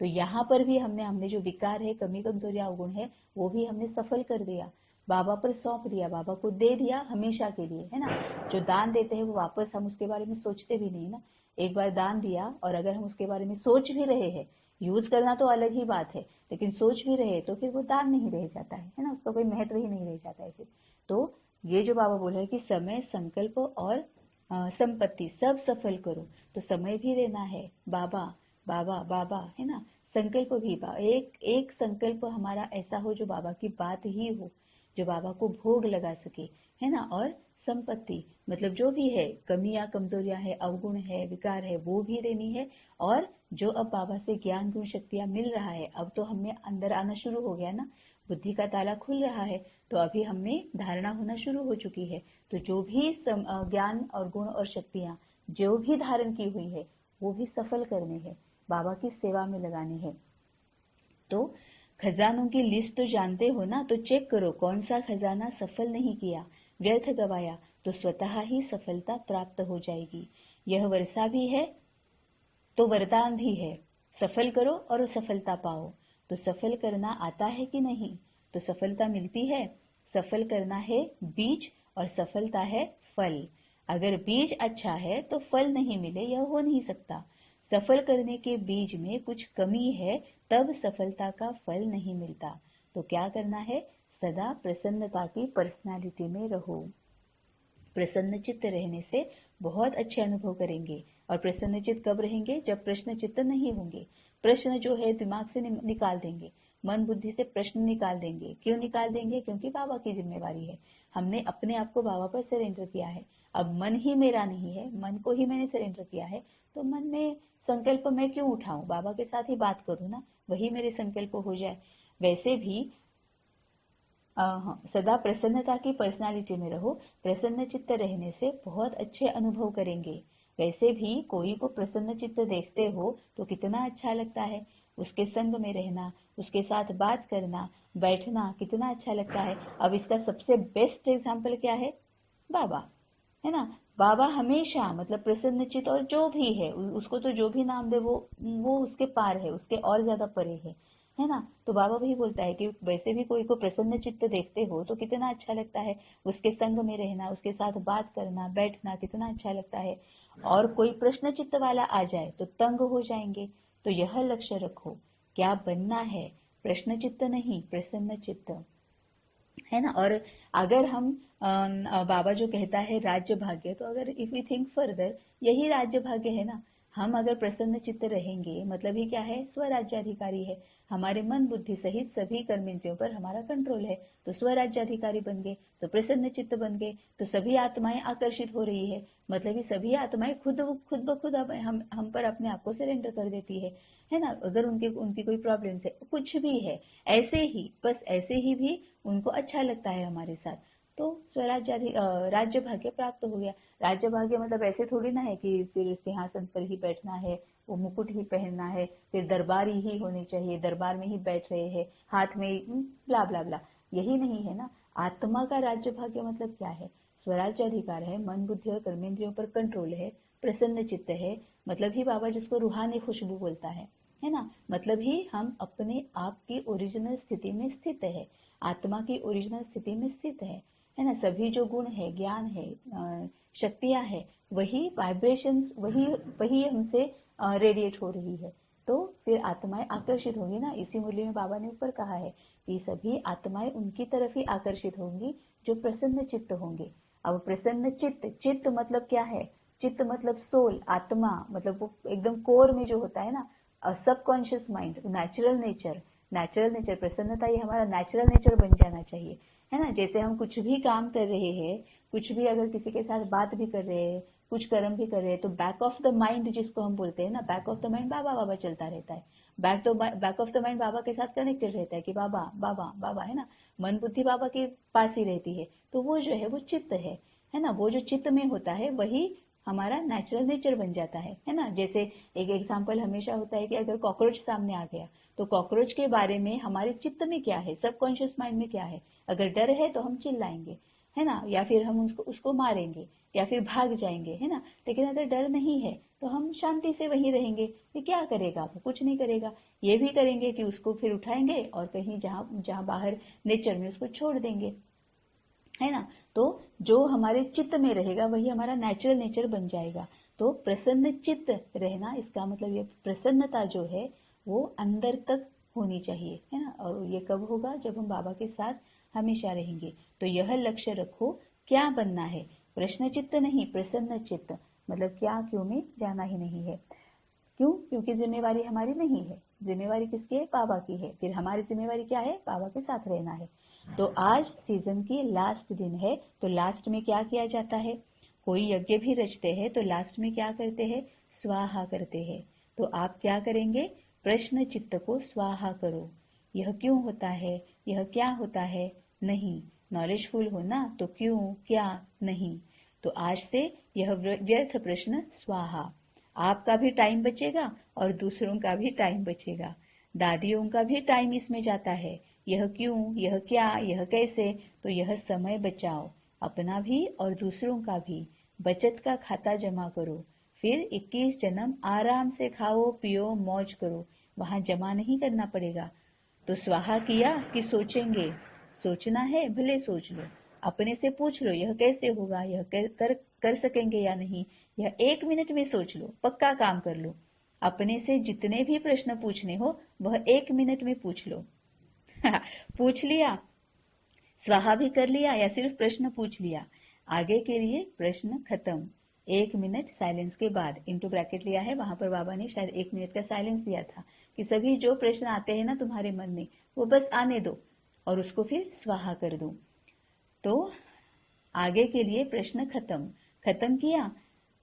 तो यहाँ पर भी हमने जो विकार है, कमी कमजोरियां अवगुण है, वो भी हमने सफल कर दिया, बाबा पर सौंप दिया, बाबा को दे दिया हमेशा के लिए, है ना। जो दान देते हैं वो वापस हम उसके बारे में सोचते भी नहीं ना। एक बार दान दिया और अगर हम उसके बारे में सोच भी रहे हैं, यूज करना तो अलग ही बात है, लेकिन सोच भी रहे तो फिर वो दान नहीं रह जाता है ना, उसका कोई महत्व ही नहीं रह जाता है फिर। तो ये जो बाबा बोल रहे हैं कि समय, संकल्प और संपत्ति सब सफल करो, तो समय भी देना है, बाबा बाबा बाबा, है ना। संकल्प भी एक एक संकल्प हमारा ऐसा हो जो बाबा की बात ही हो, जो बाबा को भोग लगा सके, है ना। और संपत्ति मतलब जो भी है, कमियां कमजोरियां है, अवगुण है, विकार है, वो भी देनी है। और जो अब बाबा से ज्ञान गुण शक्तियां मिल रहा है, अब तो हमें अंदर आना शुरू हो गया ना, बुद्धि का ताला खुल रहा है, तो अभी हमें धारणा होना शुरू हो चुकी है। तो जो भी ज्ञान और गुण और शक्तियां जो भी धारण की हुई है, वो भी सफल करने हैं, बाबा की सेवा में लगाने हैं। तो खजानों की लिस्ट तो जानते हो ना, तो चेक करो कौन सा खजाना सफल नहीं किया, व्यर्थ गवाया, तो स्वतः ही सफलता प्राप्त हो जाएगी। यह वर्षा भी है तो वरदान भी है, सफल करो और सफलता पाओ। तो सफल करना आता है कि नहीं, तो सफलता मिलती है। सफल करना है बीज और सफलता है फल। अगर बीज अच्छा है तो फल नहीं मिले, यह हो नहीं सकता। सफल करने के बीज में कुछ कमी है, तब सफलता का फल नहीं मिलता। तो क्या करना है, सदा प्रसन्नता की पर्सनालिटी में रहो। प्रसन्न चित्त रहने से बहुत अच्छे अनुभव करेंगे। और प्रसन्न चित्त कब रहेंगे, जब प्रश्न चित्त नहीं होंगे। प्रश्न जो है दिमाग से निकाल देंगे, मन बुद्धि से प्रश्न निकाल देंगे। क्यों निकाल देंगे, क्योंकि बाबा की जिम्मेवारी है, हमने अपने आप को बाबा पर सरेंडर किया है। अब मन ही मेरा नहीं है, मन को ही मैंने सरेंडर किया है, तो मन में संकल्प मैं क्यों उठाऊं, बाबा के साथ ही बात करूं ना, वही मेरे संकल्प हो जाए। वैसे भी हाँ, सदा प्रसन्नता की पर्सनालिटी में रहो। प्रसन्न चित्त रहने से बहुत अच्छे अनुभव करेंगे। वैसे भी कोई को प्रसन्न चित्त देखते हो तो कितना अच्छा लगता है, उसके संग में रहना, उसके साथ बात करना, बैठना कितना अच्छा लगता है। अब इसका सबसे बेस्ट एग्जाम्पल क्या है, बाबा, है ना। बाबा हमेशा मतलब प्रसन्न चित्त, और जो भी है उसको तो जो भी नाम दे वो उसके पार है, उसके और ज्यादा परे है ना। तो बाबा भी बोलता है कि वैसे भी कोई को प्रसन्न चित्त देखते हो तो कितना अच्छा लगता है, उसके संग में रहना, उसके साथ बात करना, बैठना कितना अच्छा लगता है। और कोई प्रश्न चित्त वाला आ जाए तो तंग हो जाएंगे। तो यह लक्ष्य रखो, क्या बनना है, प्रश्न चित्त नहीं, प्रसन्न चित्त, है ना। और अगर हम बाबा जो कहता है राज्य भाग्य, तो अगर इफ वी थिंक फर्दर, यही राज्य भाग्य है ना। हम अगर प्रसन्न चित्त रहेंगे, मतलब ही क्या है, स्वराज्याधिकारी है, हमारे मन बुद्धि सहित सभी कर्मेंद्रियों पर हमारा कंट्रोल है, तो स्वराज्याधिकारी बन गए, तो प्रसन्न चित्त बन गए, तो सभी आत्माएं आकर्षित हो रही है, मतलब ये सभी आत्माएं खुद खुद ब खुद हम पर अपने आप को सरेंडर कर देती है ना। अगर उनके उनकी कोई प्रॉब्लम है, कुछ भी है, ऐसे ही बस ऐसे ही भी उनको अच्छा लगता है हमारे साथ, तो राज्य भाग्य प्राप्त हो गया। राज्य भाग्य मतलब ऐसे थोड़ी ना है कि फिर सिंहासन पर ही बैठना है, वो मुकुट ही पहनना है, फिर दरबारी ही होनी चाहिए, दरबार में ही बैठ रहे हैं, हाथ में ब्ला ब्ला ब्ला, यही नहीं है ना। आत्मा का राज्य भाग्य मतलब क्या है, स्वराज्य अधिकार है, मन बुद्धि और कर्मेंद्रियों पर कंट्रोल है, प्रसन्न चित्त है, मतलब ही बाबा जिसको रूहानी खुशबू बोलता है ना। मतलब ही हम अपने आप की ओरिजिनल स्थिति में स्थित है, आत्मा की ओरिजिनल स्थिति में स्थित है ना। सभी जो गुण है, ज्ञान है, शक्तियां है, वही वाइब्रेशंस, वही वही हमसे रेडिएट हो रही है। तो फिर आत्माएं आकर्षित होंगी ना। इसी मुरली में बाबा ने ऊपर कहा है कि सभी आत्माएं उनकी तरफ ही आकर्षित होंगी जो प्रसन्न चित्त होंगे। अब प्रसन्न चित्त, चित्त मतलब क्या है? चित्त मतलब सोल, आत्मा, मतलब वो एकदम कोर में जो होता है ना, subconscious mind, natural nature. Natural nature, प्रसन्नता ये हमारा नेचुरल नेचर बन जाना चाहिए, है ना। जैसे हम कुछ भी काम कर रहे हैं, कुछ भी अगर किसी के साथ बात भी कर रहे हैं, कुछ कर्म भी कर रहे हैं, तो बैक ऑफ द माइंड जिसको हम बोलते हैं ना, बैक ऑफ द माइंड बाबा बाबा चलता रहता है। बैक ऑफ द माइंड बाबा के साथ कनेक्टेड रहता है कि बाबा बाबा बाबा, है ना। मन बुद्धि बाबा के पास ही रहती है। तो वो जो है वो चित्त है ना। वो जो चित्त में होता है वही हमारा नेचुरल नेचर बन जाता है ना। जैसे एक एग्जाम्पल हमेशा होता है कि अगर कॉकरोच सामने आ गया, तो कॉकरोच के बारे में हमारे चित्त में क्या है, सबकॉन्शियस माइंड में क्या है? अगर डर है तो हम चिल्लाएंगे, है ना, या फिर हम उसको मारेंगे, या फिर भाग जाएंगे, है ना। लेकिन अगर डर नहीं है तो हम शांति से वहीं रहेंगे। ये क्या करेगा? वो कुछ नहीं करेगा। ये भी करेंगे कि उसको फिर उठाएंगे और कहीं जहां बाहर नेचर में उसको छोड़ देंगे, है ना। तो जो हमारे चित्त में रहेगा वही हमारा नेचुरल नेचर बन जाएगा। तो प्रसन्न चित्त रहना, इसका मतलब ये प्रसन्नता जो है वो अंदर तक होनी चाहिए, है ना। और ये कब होगा? जब हम बाबा के साथ हमेशा रहेंगे। तो यह लक्ष्य रखो, क्या बनना है? प्रश्न चित्त नहीं, प्रसन्न चित्त। मतलब क्या क्यों में जाना ही नहीं है। क्यों? क्योंकि जिम्मेवारी हमारी नहीं है। जिम्मेवारी किसकी है? बाबा की है। फिर हमारी जिम्मेवारी क्या है? बाबा के साथ रहना है। तो आज सीजन की लास्ट दिन है, तो लास्ट में क्या किया जाता है? कोई यज्ञ भी रचते हैं तो लास्ट में क्या करते हैं? स्वाहा करते हैं। तो आप क्या करेंगे? प्रश्न चित्त को स्वाहा करो। यह क्यों होता है, यह क्या होता है, नहीं। नॉलेजफुल हो ना, तो क्यों, क्या, नहीं। तो आज से यह व्यर्थ प्रश्न स्वाहा। आपका भी टाइम बचेगा और दूसरों का भी टाइम बचेगा। दादियों का भी टाइम इसमें जाता है। यह क्यों, यह क्या, यह कैसे, तो यह समय बचाओ, अपना भी और दूसरों का भी। बचत का खाता जमा करो, फिर 21 जन्म आराम से खाओ पियो मौज करो, वहां जमा नहीं करना पड़ेगा। तो स्वाहा किया कि सोचेंगे? सोचना है, भले सोच लो। अपने से पूछ लो, यह कैसे होगा, यह कर सकेंगे या नहीं। यह 1 मिनट में सोच लो, पक्का काम कर लो। अपने से जितने भी प्रश्न पूछने हो वह 1 मिनट में पूछ लो। पूछ लिया, स्वाहा भी कर लिया, या सिर्फ प्रश्न पूछ लिया, आगे के लिए प्रश्न खत्म। 1 मिनट साइलेंस के बाद, इनटू ब्रैकेट लिया है, वहां पर बाबा ने शायद 1 मिनट का साइलेंस दिया था कि सभी जो प्रश्न आते हैं ना तुम्हारे मन में, वो बस आने दो और उसको फिर स्वाहा कर दो। तो आगे के लिए प्रश्न खत्म। खत्म किया?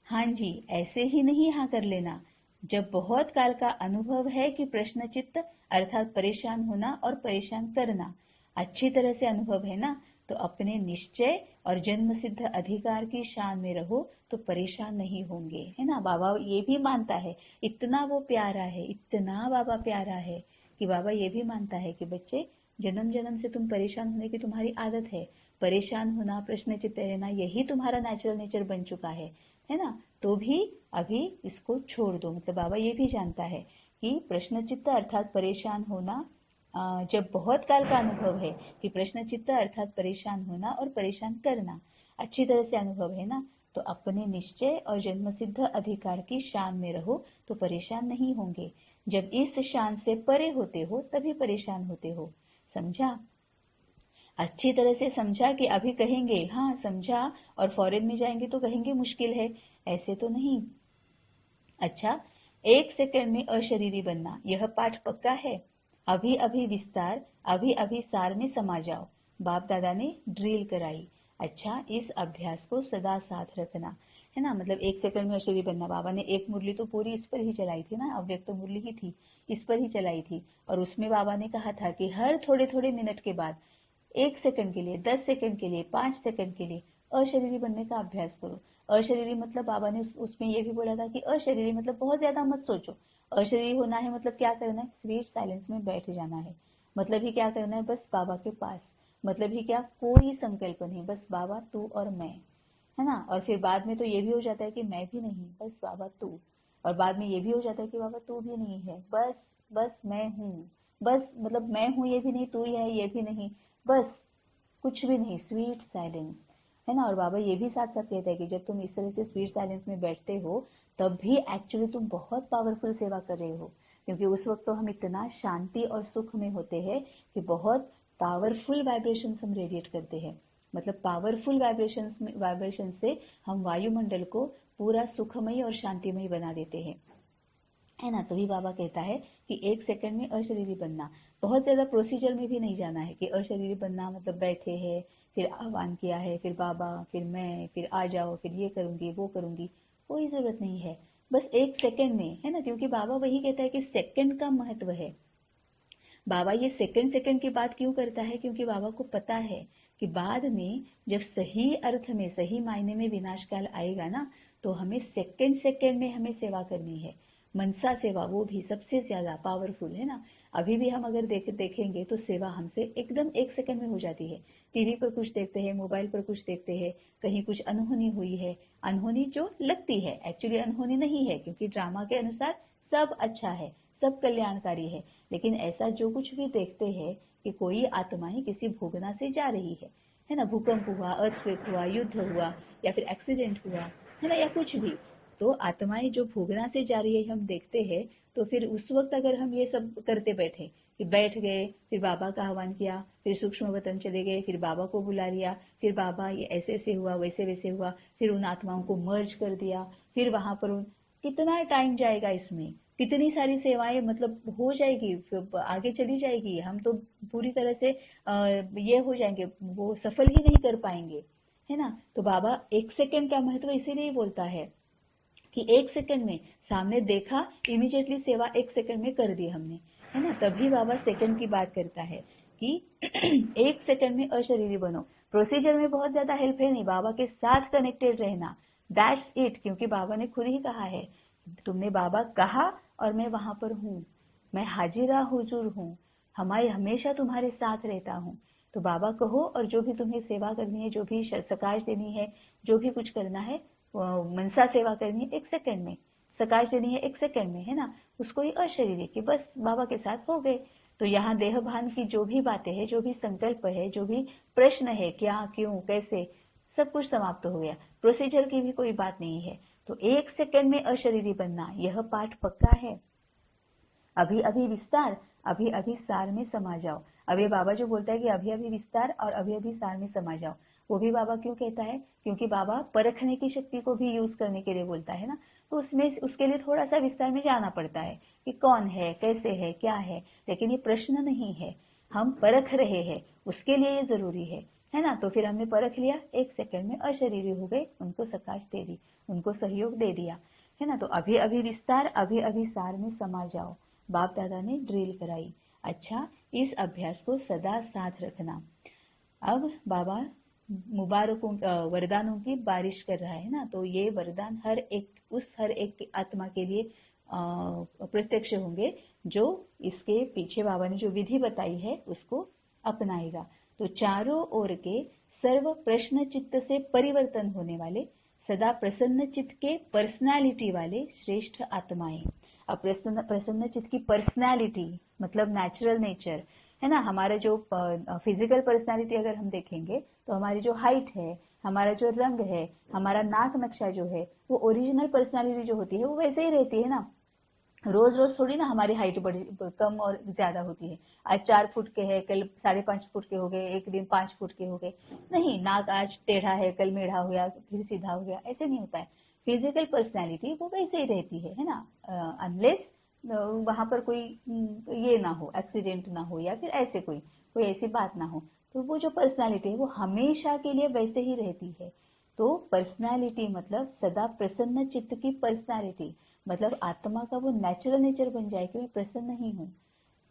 हाँ जी, ऐसे ही नहीं हाँ कर लेना। जब बहुत काल का अनुभव है कि प्रश्न चित्त अर्थात परेशान होना और परेशान करना अच्छी तरह से अनुभव है ना, तो अपने निश्चय और जन्म सिद्ध अधिकार की शान में रहो, तो परेशान नहीं होंगे, है ना। बाबा ये भी मानता है, इतना वो प्यारा है, इतना बाबा प्यारा है कि बाबा ये भी मानता है कि बच्चे, जन्म जन्म से तुम परेशान होने की तुम्हारी आदत है। परेशान होना, प्रश्न चित्त रहना, यही तुम्हारा नेचुरल नेचर बन चुका है ना। तो भी अभी इसको छोड़ दो। मतलब बाबा ये भी जानता है कि प्रश्न चित्त अर्थात परेशान होना, जब बहुत काल का अनुभव है कि प्रश्न चित्त अर्थात परेशान होना और परेशान करना अच्छी तरह से अनुभव है ना, तो अपने निश्चय और जन्म सिद्ध अधिकार की शान में रहो, तो परेशान नहीं होंगे। जब इस शान से परे होते हो तभी परेशान होते हो। समझा? अच्छी तरह से समझा कि अभी कहेंगे हाँ समझा, और फॉरेन में जाएंगे तो कहेंगे मुश्किल है, ऐसे तो नहीं। अच्छा, 1 सेकंड में अशरीरी बनना, यह पाठ पक्का है। अभी अभी विस्तार, अभी अभी सार में समा जाओ, बाप दादा ने ड्रिल कराई। अच्छा, इस अभ्यास को सदा साथ रखना, है ना। मतलब 1 सेकंड में अशरीरी बनना, बाबा ने एक मुरली तो पूरी इस पर ही चलाई थी ना, अव्यक्त तो मुरली ही थी, इस पर ही चलाई थी। और उसमें बाबा ने कहा था कि हर थोड़े थोड़े मिनट के बाद 1 सेकंड के लिए, 10 सेकंड के लिए, 5 सेकंड के लिए अशरीरी बनने का अभ्यास करो। अशरीरी मतलब बाबा ने उसमें ये भी बोला था कि अशरीरी मतलब बहुत ज्यादा मत सोचो। अशरीरी होना है मतलब क्या करना है? स्वीट साइलेंस में बैठ जाना है। मतलब ही क्या करना है? बस बाबा के पास। मतलब ही क्या? कोई संकल्प नहीं, बस बाबा तू और मैं, है ना। और फिर बाद में तो ये भी हो जाता है कि मैं भी नहीं, बस बाबा तू। और बाद में ये भी हो जाता है कि बाबा तू भी नहीं है, बस बस मैं हूँ। बस मतलब मैं हूँ ये भी नहीं, तू ही है ये भी नहीं, बस कुछ भी नहीं, स्वीट साइलेंस, है ना। और बाबा ये भी साथ साथ कहते हैं कि जब तुम इस तरह से स्वीट साइलेंस में बैठते हो तब भी एक्चुअली तुम बहुत पावरफुल सेवा कर रहे हो। क्योंकि उस वक्त तो हम इतना शांति और सुख में होते हैं कि बहुत पावरफुल वाइब्रेशंस हम रेडिएट करते हैं। मतलब पावरफुल वाइब्रेशन से हम वायुमंडल को पूरा सुखमय और शांतिमय बना देते हैं, है ना। तभी बाबा कहता है कि 1 सेकंड में अशरीरी बनना। बहुत ज्यादा प्रोसीजर में भी नहीं जाना है कि अशरीरी बनना मतलब बैठे हैं, फिर आह्वान किया है, फिर बाबा, फिर मैं, फिर आ जाओ, फिर ये करूंगी वो करूंगी, कोई जरूरत नहीं है। बस 1 सेकंड में, है ना, क्योंकि बाबा वही कहता है कि सेकंड का महत्व है। बाबा ये सेकंड सेकंड की बात क्यों करता है, क्योंकि बाबा को पता है कि बाद में जब सही अर्थ में, सही मायने में विनाश काल आएगा ना, तो हमें सेकंड सेकंड में हमें सेवा करनी है। मनसा सेवा, वो भी सबसे ज्यादा पावरफुल, है ना। अभी भी हम अगर देखेंगे तो सेवा हमसे एकदम 1 सेकंड में हो जाती है। टीवी पर कुछ देखते हैं, मोबाइल पर कुछ देखते हैं, कहीं कुछ अनहोनी हुई है, अनहोनी जो लगती है एक्चुअली अनहोनी नहीं है, क्योंकि ड्रामा के अनुसार सब अच्छा है, सब कल्याणकारी है। लेकिन ऐसा जो कुछ भी देखते हैं कि कोई आत्माएं किसी भोगना से जा रही है ना, भूकंप हुआ, अर्थक्वेक हुआ, युद्ध हुआ, या फिर एक्सीडेंट हुआ, है ना, या कुछ भी, तो आत्माएं जो भोगना से जा रही है हम देखते हैं। तो फिर उस वक्त अगर हम ये सब करते बैठे कि बैठ गए, फिर बाबा का आह्वान किया, फिर सूक्ष्म वतन चले गए, फिर बाबा को बुला लिया, फिर बाबा ये ऐसे ऐसे हुआ, वैसे वैसे हुआ, फिर उन आत्माओं को मर्ज कर दिया, फिर वहां पर कितना टाइम जाएगा इसमें, कितनी सारी सेवाएं मतलब हो जाएगी, आगे चली जाएगी, हम तो पूरी तरह से ये हो जाएंगे, वो सफल ही नहीं कर पाएंगे, है ना। तो बाबा 1 सेकंड का महत्व इसीलिए बोलता है कि 1 सेकंड में सामने देखा, इमीडिएटली सेवा 1 सेकंड में कर दी हमने, है ना। तभी बाबा सेकंड की बात करता है कि 1 सेकंड में अशरीरी बनो। प्रोसीजर में बहुत ज्यादा हेल्प है नहीं, बाबा के साथ कनेक्टेड रहना, दैट्स इट। क्योंकि बाबा ने खुद ही कहा है, तुमने बाबा कहा और मैं वहां पर हूँ, मैं हाजिरा हुजूर हूँ, हमारे हमेशा तुम्हारे साथ रहता हूँ। तो बाबा कहो, और जो भी तुम्हें सेवा करनी है, जो भी सकाश देनी है, जो भी कुछ करना है, मनसा सेवा करनी है 1 सेकंड में, सकाश देनी है 1 सेकंड में, है ना, उसको ही अशरीरी कि बस बाबा के साथ हो गए। तो यहाँ देह भान की जो भी बातें हैं, जो भी संकल्प है, जो भी प्रश्न है, क्या, क्यों, कैसे, सब कुछ समाप्त हो गया। प्रोसीजर की भी कोई बात नहीं है। तो 1 सेकंड में अशरीरी बनना, यह पाठ पक्का है। अभी अभी विस्तार, अभी अभी सार में समा जाओ। अभी बाबा जो बोलता है कि अभी अभी विस्तार और अभी अभी सार में समा जाओ, वो भी बाबा क्यों कहता है, क्योंकि बाबा परखने की शक्ति को भी यूज करने के लिए बोलता है ना। तो उसमें उसके लिए थोड़ा सा विस्तार में जाना पड़ता है कि कौन है, कैसे है, क्या है। लेकिन ये प्रश्न नहीं है, हम परख रहे हैं, उसके लिए ये जरूरी है ना। तो फिर हमने परख लिया, 1 सेकंड में अशरीरी हो गए, उनको सकाश दे दी, उनको सहयोग दे दिया, है ना। तो अभी अभी विस्तार, अभी अभी सार में समा जाओ, बाप दादा ने ड्रिल कराई। अच्छा, इस अभ्यास को सदा साथ रखना। अब बाबा मुबारकों, वरदानों की बारिश कर रहा है ना। तो ये वरदान हर एक आत्मा के लिए प्रत्यक्ष होंगे, जो इसके पीछे बाबा ने जो विधि बताई है उसको अपनाएगा। तो चारों ओर के सर्व प्रश्न चित्त से परिवर्तन होने वाले, सदा प्रसन्न चित्त के पर्सनालिटी वाले श्रेष्ठ आत्माएं। अब प्रसन्न चित्त की पर्सनालिटी मतलब नेचुरल नेचर, है ना। हमारे जो फिजिकल पर्सनालिटी अगर हम देखेंगे तो हमारी जो हाइट है, हमारा जो रंग है, हमारा नाक नक्शा जो है, वो ओरिजिनल पर्सनालिटी जो होती है वो वैसे ही रहती है ना। रोज रोज थोड़ी ना हमारी हाइट बड़ी कम और ज्यादा होती है। आज 4 फुट के है, कल 5.5 फुट के हो गए, एक दिन 5 फुट के हो गए, नहीं। नाक आज टेढ़ा है, कल मेढ़ा हो गया, फिर सीधा हो गया, ऐसे नहीं होता है। फिजिकल पर्सनैलिटी वो वैसे ही रहती है ना, अनलेस वहां पर कोई ये ना हो, एक्सीडेंट ना हो, या फिर ऐसे कोई ऐसी बात ना हो। तो वो जो पर्सनैलिटी है वो हमेशा के लिए वैसे ही रहती है। तो पर्सनैलिटी मतलब सदा प्रसन्न चित्त की पर्सनैलिटी, मतलब आत्मा का वो नेचुरल नेचर बन जाए कि मैं प्रसन्न ही हूँ,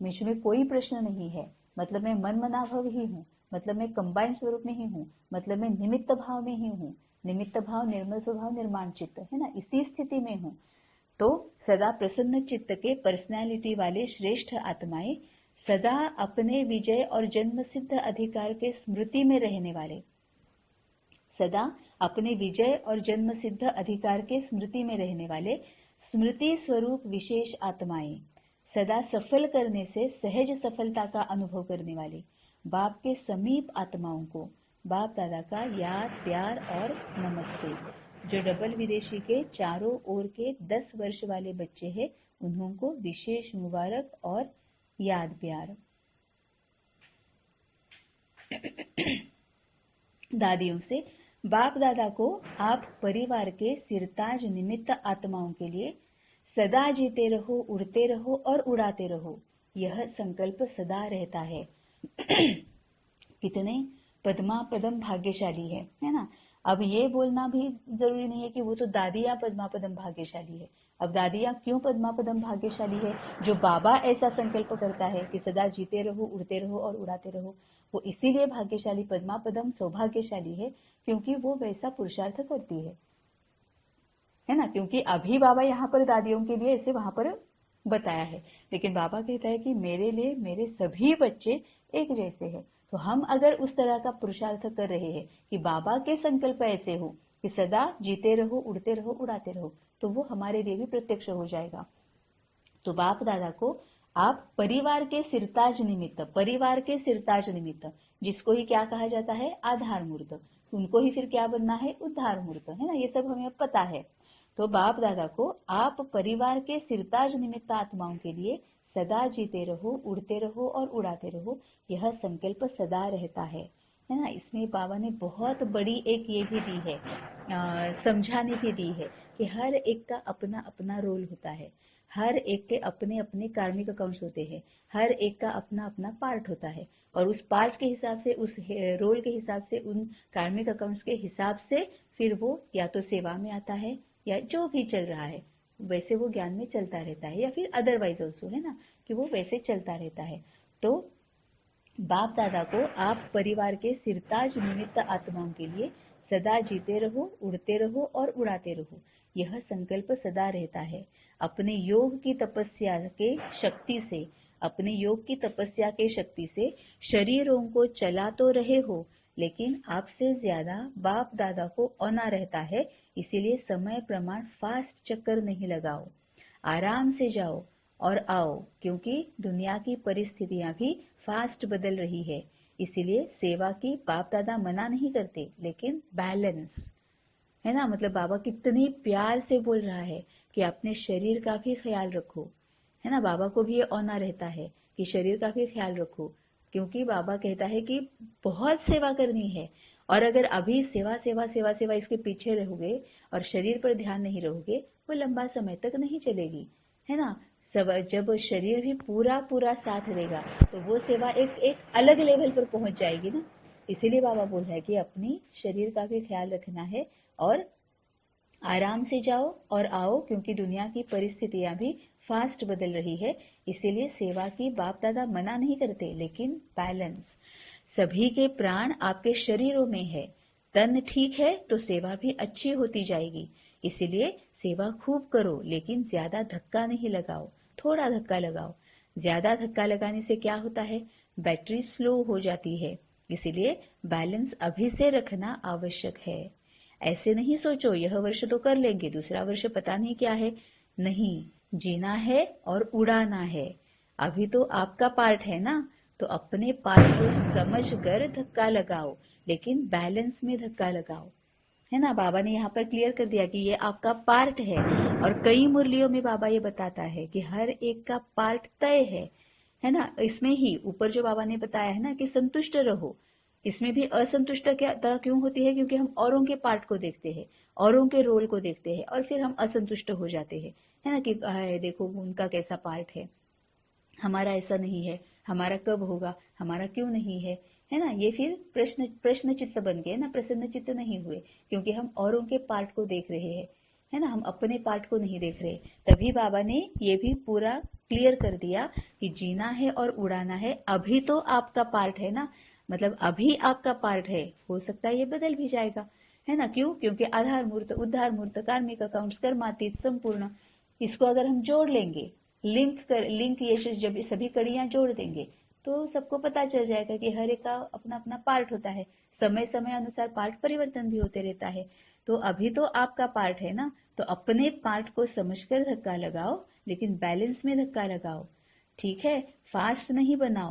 मुझ में कोई प्रश्न नहीं है, मतलब मैं मन मनाभव ही हूँ, मतलब मैं कंबाइंड स्वरूप में ही हूँ, मतलब मैं निमित्त भाव में ही हूँ। निमित्त भाव निर्मल स्वभाव निर्माण चित्त, है ना, इसी स्थिति में हूँ। तो सदा प्रसन्न चित्त के पर्सनैलिटी वाले श्रेष्ठ आत्माएं, सदा अपने विजय और जन्म सिद्ध अधिकार के स्मृति में रहने वाले, सदा अपने विजय और जन्म सिद्ध अधिकार के स्मृति में रहने वाले स्मृति स्वरूप विशेष आत्माएं, सदा सफल करने से सहज सफलता का अनुभव करने वाले बाप के समीप आत्माओं को बाप दादा का याद, प्यार और नमस्ते। जो डबल विदेशी के चारों ओर के 10 वर्ष वाले बच्चे हैं उन्हों को विशेष मुबारक और याद प्यार। दादियों से, बाप दादा को आप परिवार के सिरताज निमित्त आत्माओं के लिए सदा जीते रहो, उड़ते रहो और उड़ाते रहो, यह संकल्प सदा रहता है। कितने पद्मा पदम भाग्यशाली है ना। अब ये बोलना भी जरूरी नहीं है कि वो तो दादियाँ पद्मा पदम भाग्यशाली है। अब दादियाँ क्यों पद्मा पदम भाग्यशाली है? जो बाबा ऐसा संकल्प करता है कि सदा जीते रहो, उड़ते रहो और उड़ाते रहो, वो इसीलिए भाग्यशाली, पद्मा पदम सौभाग्यशाली है क्योंकि वो वैसा पुरुषार्थ करती है ना। क्योंकि अभी बाबा यहाँ पर दादियों के लिए ऐसे वहां पर बताया है, लेकिन बाबा कहता है कि मेरे लिए मेरे सभी बच्चे एक जैसे हैं। तो हम अगर उस तरह का पुरुषार्थ कर रहे हैं कि बाबा के संकल्प ऐसे हो कि सदा जीते रहो, उड़ते रहो, उड़ाते रहो, तो वो हमारे लिए भी प्रत्यक्ष हो जाएगा। तो बाप दादा को आप परिवार के सिरताज निमित्त, परिवार के सिरताज निमित्त, जिसको ही क्या कहा जाता है? आधार मूर्त। उनको ही फिर क्या बनना है? उद्धार मूर्त, है ना। ये सब हमें अब पता है। तो बाप दादा को आप परिवार के सिरताज निमित्त आत्माओं के लिए सदा जीते रहो, उड़ते रहो और उड़ाते रहो, यह संकल्प सदा रहता है ना। इसमें बाबा ने बहुत बड़ी एक ये भी दी है, समझाने भी दी है कि हर एक का अपना अपना रोल होता है, हर एक के अपने अपने कार्मिक अकाउंट्स होते हैं, हर एक का अपना अपना पार्ट होता है, और उस पार्ट के हिसाब से, उस रोल के हिसाब से, उन कार्मिक अकाउंट्स के हिसाब से फिर वो या तो सेवा में आता है या जो भी चल रहा है वैसे वो ज्ञान में चलता रहता है, या फिर अदरवाइज ऑल्सो, है ना, कि वो वैसे चलता रहता है। तो बाप दादा को आप परिवार के सिरताज निमित्त आत्माओं के लिए सदा जीते रहो, उड़ते रहो और उड़ाते रहो, यह संकल्प सदा रहता है। अपने योग की तपस्या के शक्ति से, अपने योग की तपस्या के शक्ति से शरीरों को चला तो रहे हो, लेकिन आपसे ज्यादा बाप दादा को औना रहता है। इसीलिए समय प्रमाण फास्ट चक्कर नहीं लगाओ, आराम से जाओ और आओ, क्योंकि दुनिया की परिस्थितियां भी फास्ट बदल रही है। इसीलिए सेवा की बाप दादा मना नहीं करते, लेकिन बैलेंस, है ना। मतलब बाबा कितनी प्यार से बोल रहा है कि अपने शरीर का भी ख्याल रखो, है ना। बाबा को भी ये औना रहता है कि शरीर का भी ख्याल रखो, क्योंकि बाबा कहता है कि बहुत सेवा करनी है, और अगर अभी सेवा सेवा सेवा सेवा इसके पीछे रहोगे और शरीर पर ध्यान नहीं रहोगे, वो लंबा समय तक नहीं चलेगी, है ना। जब शरीर भी पूरा पूरा साथ देगा तो वो सेवा एक एक अलग लेवल पर पहुंच जाएगी ना। इसीलिए बाबा बोल रहा है कि अपनी शरीर का भी ख्याल रखना है और आराम से जाओ और आओ, क्योंकि दुनिया की परिस्थितियां भी फास्ट बदल रही है। इसीलिए सेवा की बाप दादा मना नहीं करते, लेकिन बैलेंस। सभी के प्राण आपके शरीरों में है, तन ठीक है तो सेवा भी अच्छी होती जाएगी। इसीलिए सेवा खूब करो, लेकिन ज्यादा धक्का नहीं लगाओ, थोड़ा धक्का लगाओ। ज्यादा धक्का लगाने से क्या होता है? बैटरी स्लो हो जाती है। इसीलिए बैलेंस अभी से रखना आवश्यक है। ऐसे नहीं सोचो यह वर्ष तो कर लेंगे, दूसरा वर्ष पता नहीं क्या है। नहीं, जीना है और उड़ाना है। अभी तो आपका पार्ट है ना, तो अपने पार्ट को समझकर धक्का लगाओ, लेकिन बैलेंस में धक्का लगाओ, है ना। बाबा ने यहाँ पर क्लियर कर दिया कि ये आपका पार्ट है, और कई मुरलियों में बाबा ये बताता है कि हर एक का पार्ट तय है ना। इसमें ही ऊपर जो बाबा ने बताया है ना कि संतुष्ट रहो, इसमें भी असंतुष्टता क्यों होती है? क्योंकि हम औरों के पार्ट को देखते हैं, औरों के रोल को देखते हैं, और फिर हम असंतुष्ट हो जाते हैं, है ना, कि देखो उनका कैसा पार्ट है, हमारा ऐसा नहीं है, हमारा कब होगा, हमारा क्यों नहीं है ना। ये फिर प्रश्न चित्त बन गए ना, प्रसन्न चित्त नहीं हुए, क्योंकि हम औरों के पार्ट को देख रहे हैं, है ना, हम अपने पार्ट को नहीं देख रहे। तभी बाबा ने ये भी पूरा क्लियर कर दिया कि जीना है और उड़ाना है। अभी तो आपका पार्ट है ना, मतलब अभी आपका पार्ट है, हो सकता है ये बदल भी जाएगा, है ना। क्यों? क्योंकि आधार मूर्त, उद्धार मूर्त, कार्मिक अकाउंट्स, कर्मातीत, संपूर्ण, इसको अगर हम जोड़ लेंगे, लिंक ये जब सभी कड़ियां जोड़ देंगे तो सबको पता चल जाएगा कि हर एक का अपना अपना पार्ट होता है। समय समय अनुसार पार्ट परिवर्तन भी होते रहता है। तो अभी तो आपका पार्ट है ना, तो अपने पार्ट को समझकर धक्का लगाओ, लेकिन बैलेंस में धक्का लगाओ, ठीक है। फास्ट नहीं बनाओ,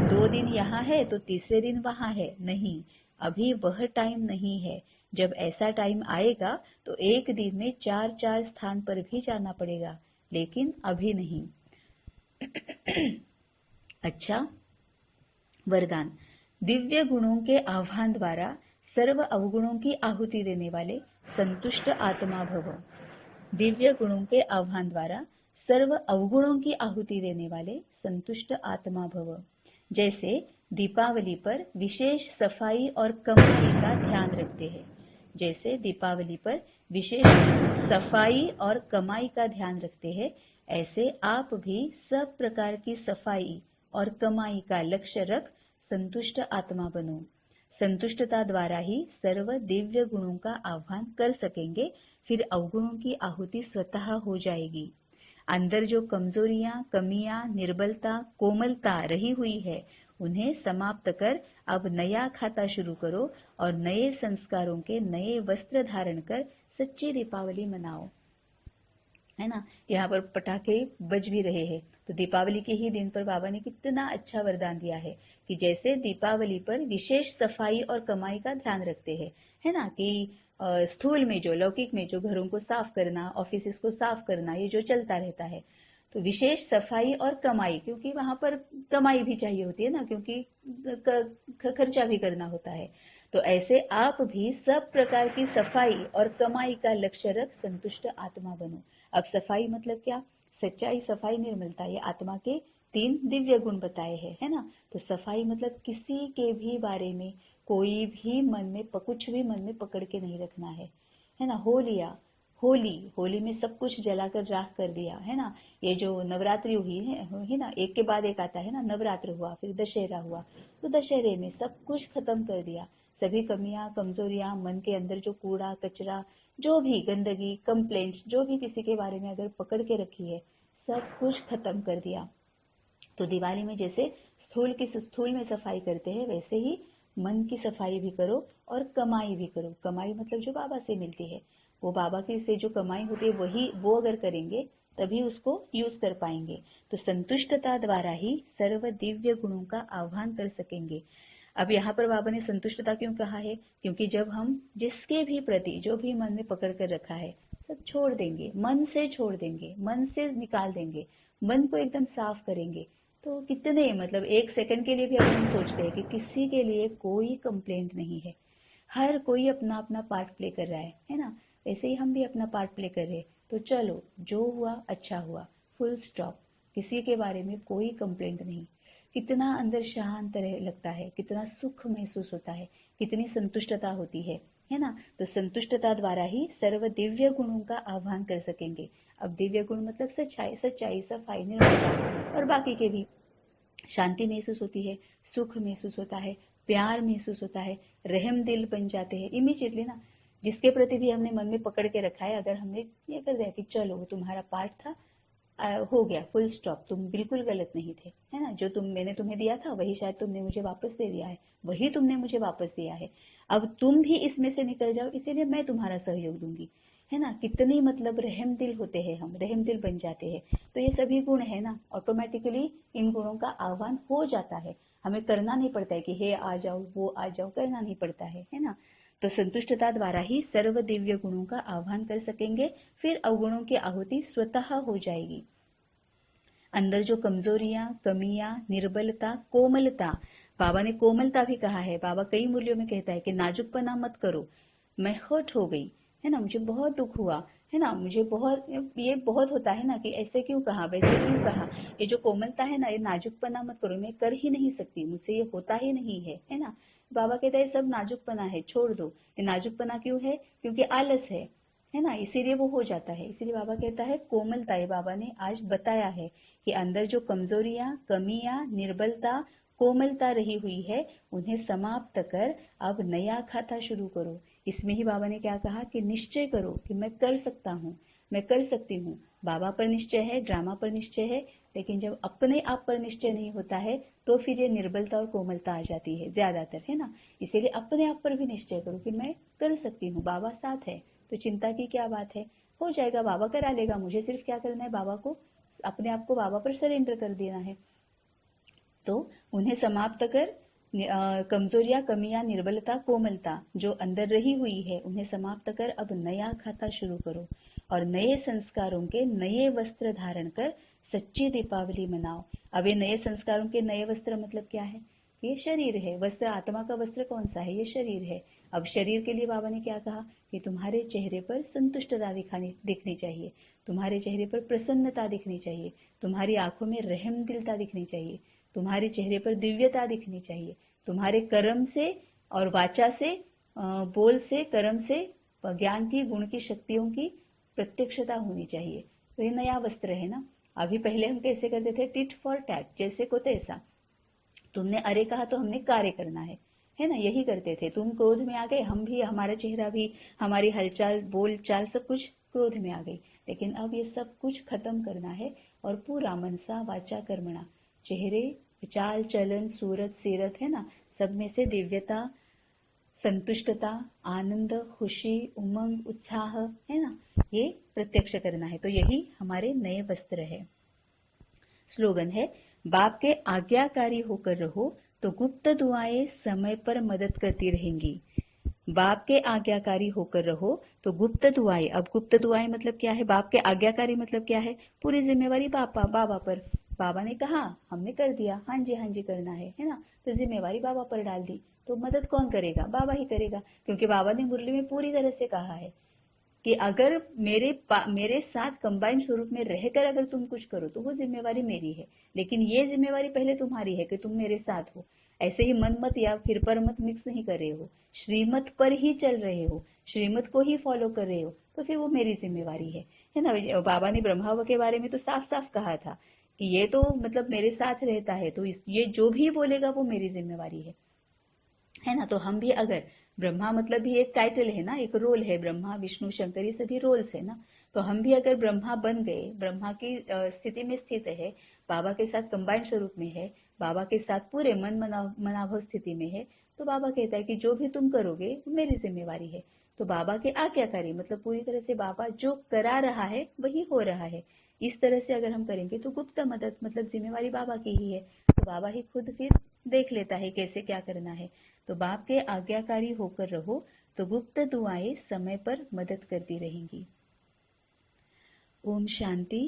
2 दिन यहाँ है तो तीसरे दिन वहां है, नहीं, अभी वह टाइम नहीं है। जब ऐसा टाइम आएगा तो एक दिन में 4-4 स्थान पर भी जाना पड़ेगा, लेकिन अभी नहीं। अच्छा, वरदान। दिव्य गुणों के आह्वान द्वारा सर्व अवगुणों की आहुति देने वाले संतुष्ट आत्मा भव। दिव्य गुणों के आह्वान द्वारा सर्व अवगुणों की आहुति देने वाले संतुष्ट आत्मा भव। जैसे दीपावली पर विशेष सफाई और कमाई का ध्यान रखते हैं, जैसे दीपावली पर विशेष सफाई और कमाई का ध्यान रखते हैं, ऐसे आप भी सब प्रकार की सफाई और कमाई का लक्ष्य रख संतुष्ट आत्मा बनो। संतुष्टता द्वारा ही सर्व दिव्य गुणों का आह्वान कर सकेंगे, फिर अवगुणों की आहुति स्वतः हो जाएगी। अंदर जो कमजोरियां, कमियां, निर्बलता, कोमलता रही हुई है, उन्हें समाप्त कर अब नया खाता शुरू करो और नए संस्कारों के नए वस्त्र धारण कर सच्ची दीपावली मनाओ। है ना, यहाँ पर पटाखे बज भी रहे हैं, तो दीपावली के ही दिन पर बाबा ने कितना अच्छा वरदान दिया है कि जैसे दीपावली पर विशेष सफाई और कमाई का ध्यान रखते हैं, है ना, कि स्थूल में जो, लौकिक में जो घरों को साफ करना, ऑफिस को साफ करना, ये जो चलता रहता है, तो विशेष सफाई और कमाई, क्योंकि वहां पर कमाई भी चाहिए होती है ना, क्योंकि खर्चा भी करना होता है। तो ऐसे आप भी सब प्रकार की सफाई और कमाई का लक्ष्य रख संतुष्ट आत्मा बनो। अब सफाई मतलब क्या? सच्चाई, सफाई, निर्मलता, ये आत्मा के 3 दिव्य गुण बताए हैं, है ना। तो सफाई मतलब किसी के भी बारे में कोई भी मन में कुछ भी मन में पकड़ के नहीं रखना है ना। हो लिया, होली में सब कुछ जलाकर राख कर दिया, है ना। ये जो नवरात्रि हुई है ना, एक के बाद एक आता है ना, नवरात्र हुआ, फिर दशहरा हुआ, तो दशहरे में सब कुछ खत्म कर दिया। सभी कमियां, कमजोरियां, मन के अंदर जो कूड़ा कचरा, जो भी गंदगी, कंप्लेंट्स, जो भी किसी के बारे में अगर पकड़ के रखी है, सब कुछ खत्म कर दिया। तो दिवाली में जैसे स्थूल में सफाई करते हैं, वैसे ही मन की सफाई भी करो और कमाई भी करो। कमाई मतलब जो बाबा से मिलती है, वो बाबा की से जो कमाई होती है, वही वो अगर करेंगे तभी उसको यूज कर पाएंगे। तो संतुष्टता द्वारा ही सर्व दिव्य गुणों का आह्वान कर सकेंगे। अब यहाँ पर बाबा ने संतुष्टता क्यों कहा है? क्योंकि जब हम जिसके भी प्रति जो भी मन में पकड़ कर रखा है, सब छोड़ देंगे, मन से छोड़ देंगे, मन से निकाल देंगे, मन को एकदम साफ करेंगे, तो कितने, मतलब 1 सेकंड के लिए भी अगर हम सोचते हैं कि किसी के लिए कोई कंप्लेंट नहीं है, हर कोई अपना अपना पार्ट प्ले कर रहा है ना, वैसे ही हम भी अपना पार्ट प्ले कर रहे हैं। तो चलो, जो हुआ अच्छा हुआ, फुल स्टॉप, किसी के बारे में कोई कंप्लेंट नहीं। कितना अंदर शांत लगता है, कितना सुख महसूस होता है, कितनी संतुष्टता होती है ना। तो संतुष्टता द्वारा ही सर्व दिव्य गुणों का आह्वान कर सकेंगे। अब दिव्य गुण मतलब सच्चाई, सफाई, निर्मलता और बाकी के भी। शांति महसूस होती है, सुख महसूस होता है, प्यार महसूस होता है, रहम दिल बन जाते हैं इमीडिएटली ना। जिसके प्रति भी हमने मन में पकड़ के रखा है, अगर हमने ये कर दिया कि चलो वो तुम्हारा पार्ट था, हो गया, फुल स्टॉप, तुम बिल्कुल गलत नहीं थे, है ना। जो मैंने तुम्हें दिया था वही शायद तुमने मुझे वापस दे दिया है, वही तुमने मुझे वापस दिया है, अब तुम भी इसमें से निकल जाओ, इसीलिए मैं तुम्हारा सहयोग दूंगी, है ना। कितनी मतलब रहम दिल होते हैं हम, रहम दिल बन जाते हैं। तो ये सभी गुण है ना, ऑटोमेटिकली इन गुणों का आह्वान हो जाता है, हमें करना नहीं पड़ता है कि हे आ जाओ, वो आ जाओ, करना नहीं पड़ता है ना। तो संतुष्टता द्वारा ही सर्व दिव्य गुणों का आह्वान कर सकेंगे, फिर अवगुणों की आहुति स्वतः हो जाएगी। अंदर जो कमजोरियां, कमियां, निर्बलता, कोमलता, बाबा ने कोमलता भी कहा है। बाबा कई मूल्यों में कहता है कि नाजुकपना मत करो, मैं हर्ट हो गई, है ना, मुझे बहुत दुख हुआ, है ना, मुझे बहुत, ये बहुत होता है ना कि ऐसे क्यों कहा, वैसे क्यों कहा। ये जो कोमलता है ना, ये नाजुकपना मत करो, मैं कर ही नहीं सकती, मुझसे ये होता ही नहीं है ना। बाबा कहता है सब नाजुकपना है, छोड़ दो। ये नाजुकपना क्यों है? क्योंकि आलस है ना, इसीलिए वो हो जाता है। इसीलिए बाबा कहता है कोमलता, ये बाबा ने आज बताया है कि अंदर जो कमजोरियां, कमियां, निर्बलता, कोमलता रही हुई है, उन्हें समाप्त कर अब नया खाता शुरू करो। इसमें ही बाबा ने क्या कहा कि निश्चय करो कि मैं कर सकता हूँ, मैं कर सकती हूँ। बाबा पर निश्चय है, ड्रामा पर निश्चय है, लेकिन जब अपने आप पर निश्चय नहीं होता है तो फिर ये निर्बलता और कोमलता आ जाती है ज्यादातर, है ना। इसीलिए अपने आप पर भी निश्चय करो कि मैं कर सकती हूँ, बाबा साथ है, तो चिंता की क्या बात है, हो जाएगा, बाबा करा लेगा, मुझे सिर्फ क्या करना है, बाबा को, अपने आप को बाबा पर सरेंडर कर देना है। तो उन्हें समाप्त कर कमजोरियां, कमियां, निर्बलता, कोमलता जो अंदर रही हुई है उन्हें समाप्त कर अब नया खाता शुरू करो और नए संस्कारों के नए वस्त्र धारण कर सच्ची दीपावली मनाओ। अब ये नए संस्कारों के नए वस्त्र मतलब क्या है? ये शरीर है। वस्त्र, आत्मा का वस्त्र कौन सा है? ये शरीर है। अब शरीर के लिए बाबा ने क्या कहा कि तुम्हारे चेहरे पर संतुष्टता दिखनी चाहिए, तुम्हारे चेहरे पर प्रसन्नता दिखनी चाहिए, तुम्हारी आंखों में रहमदिलता दिखनी चाहिए, तुम्हारे चेहरे पर दिव्यता दिखनी चाहिए, तुम्हारे कर्म से और वाचा से, बोल से, कर्म से ज्ञान की, गुण की, शक्तियों की प्रत्यक्षता होनी चाहिए। तो ये नया वस्त्र है ना। अभी पहले हम कैसे करते थे? टिट फॉर टैट, जैसे को तैसा। तुमने अरे कहा तो हमने कार्य करना है ना, यही करते थे। तुम क्रोध में आ गए, हम भी, हमारा चेहरा भी, हमारी हलचाल, बोल चाल सब कुछ क्रोध में आ गई। लेकिन अब ये सब कुछ खत्म करना है और पूरा मनसा वाचा कर्मणा, चेहरे, चाल चलन, सूरत सीरत, है ना, सब में से दिव्यता, संतुष्टता, आनंद, खुशी, उमंग, उत्साह, है ना, ये प्रत्यक्ष करना है। तो यही हमारे नए वस्त्र है। स्लोगन है, बाप के आज्ञाकारी होकर रहो तो गुप्त दुआएं समय पर मदद करती रहेंगी। बाप के आज्ञाकारी होकर रहो तो गुप्त दुआएं, अब गुप्त दुआएं मतलब क्या है? बाप के आज्ञाकारी मतलब क्या है? पूरी जिम्मेवारी बाबा पर। बाबा ने कहा, हमने कर दिया, हाँ जी करना है ना, तो जिम्मेवारी बाबा पर डाल दी। तो मदद कौन करेगा? बाबा ही करेगा, क्योंकि बाबा ने मुरली में पूरी तरह से कहा है कि अगर मेरे साथ कंबाइंड स्वरूप में रहकर अगर तुम कुछ करो तो वो जिम्मेवारी मेरी है, लेकिन ये जिम्मेवारी पहले तुम्हारी है कि तुम मेरे साथ हो। ऐसे ही मन मत या फिर पर मत मिक्स नहीं कर रहे हो, श्रीमत पर ही चल रहे हो, श्रीमत को ही फॉलो कर रहे हो, तो फिर वो मेरी जिम्मेवारी है ना। बाबा ने ब्रह्मा के बारे में तो साफ साफ कहा था कि ये तो मतलब मेरे साथ रहता है, तो ये जो भी बोलेगा वो मेरी जिम्मेवारी है ना। तो हम भी अगर, ब्रह्मा मतलब भी एक टाइटल है ना, एक रोल है, ब्रह्मा विष्णु शंकर ये सभी रोल्स है ना। तो हम भी अगर ब्रह्मा बन गए, ब्रह्मा की स्थिति में स्थित है, बाबा के साथ कंबाइंड स्वरूप में है, बाबा के साथ पूरे मन मनाभव स्थिति में है, तो बाबा कहता है कि जो भी तुम करोगे वो मेरी जिम्मेवारी है। तो बाबा के आज्ञाकारी मतलब पूरी तरह से बाबा जो करा रहा है वही हो रहा है। इस तरह से अगर हम करेंगे तो गुप्त मदद मतलब जिम्मेवारी बाबा की ही है, तो बाबा ही खुद फिर देख लेता है कैसे क्या करना है। तो बाप के आज्ञाकारी होकर रहो तो गुप्त दुआएं समय पर मदद करती रहेंगी। ओम शांति।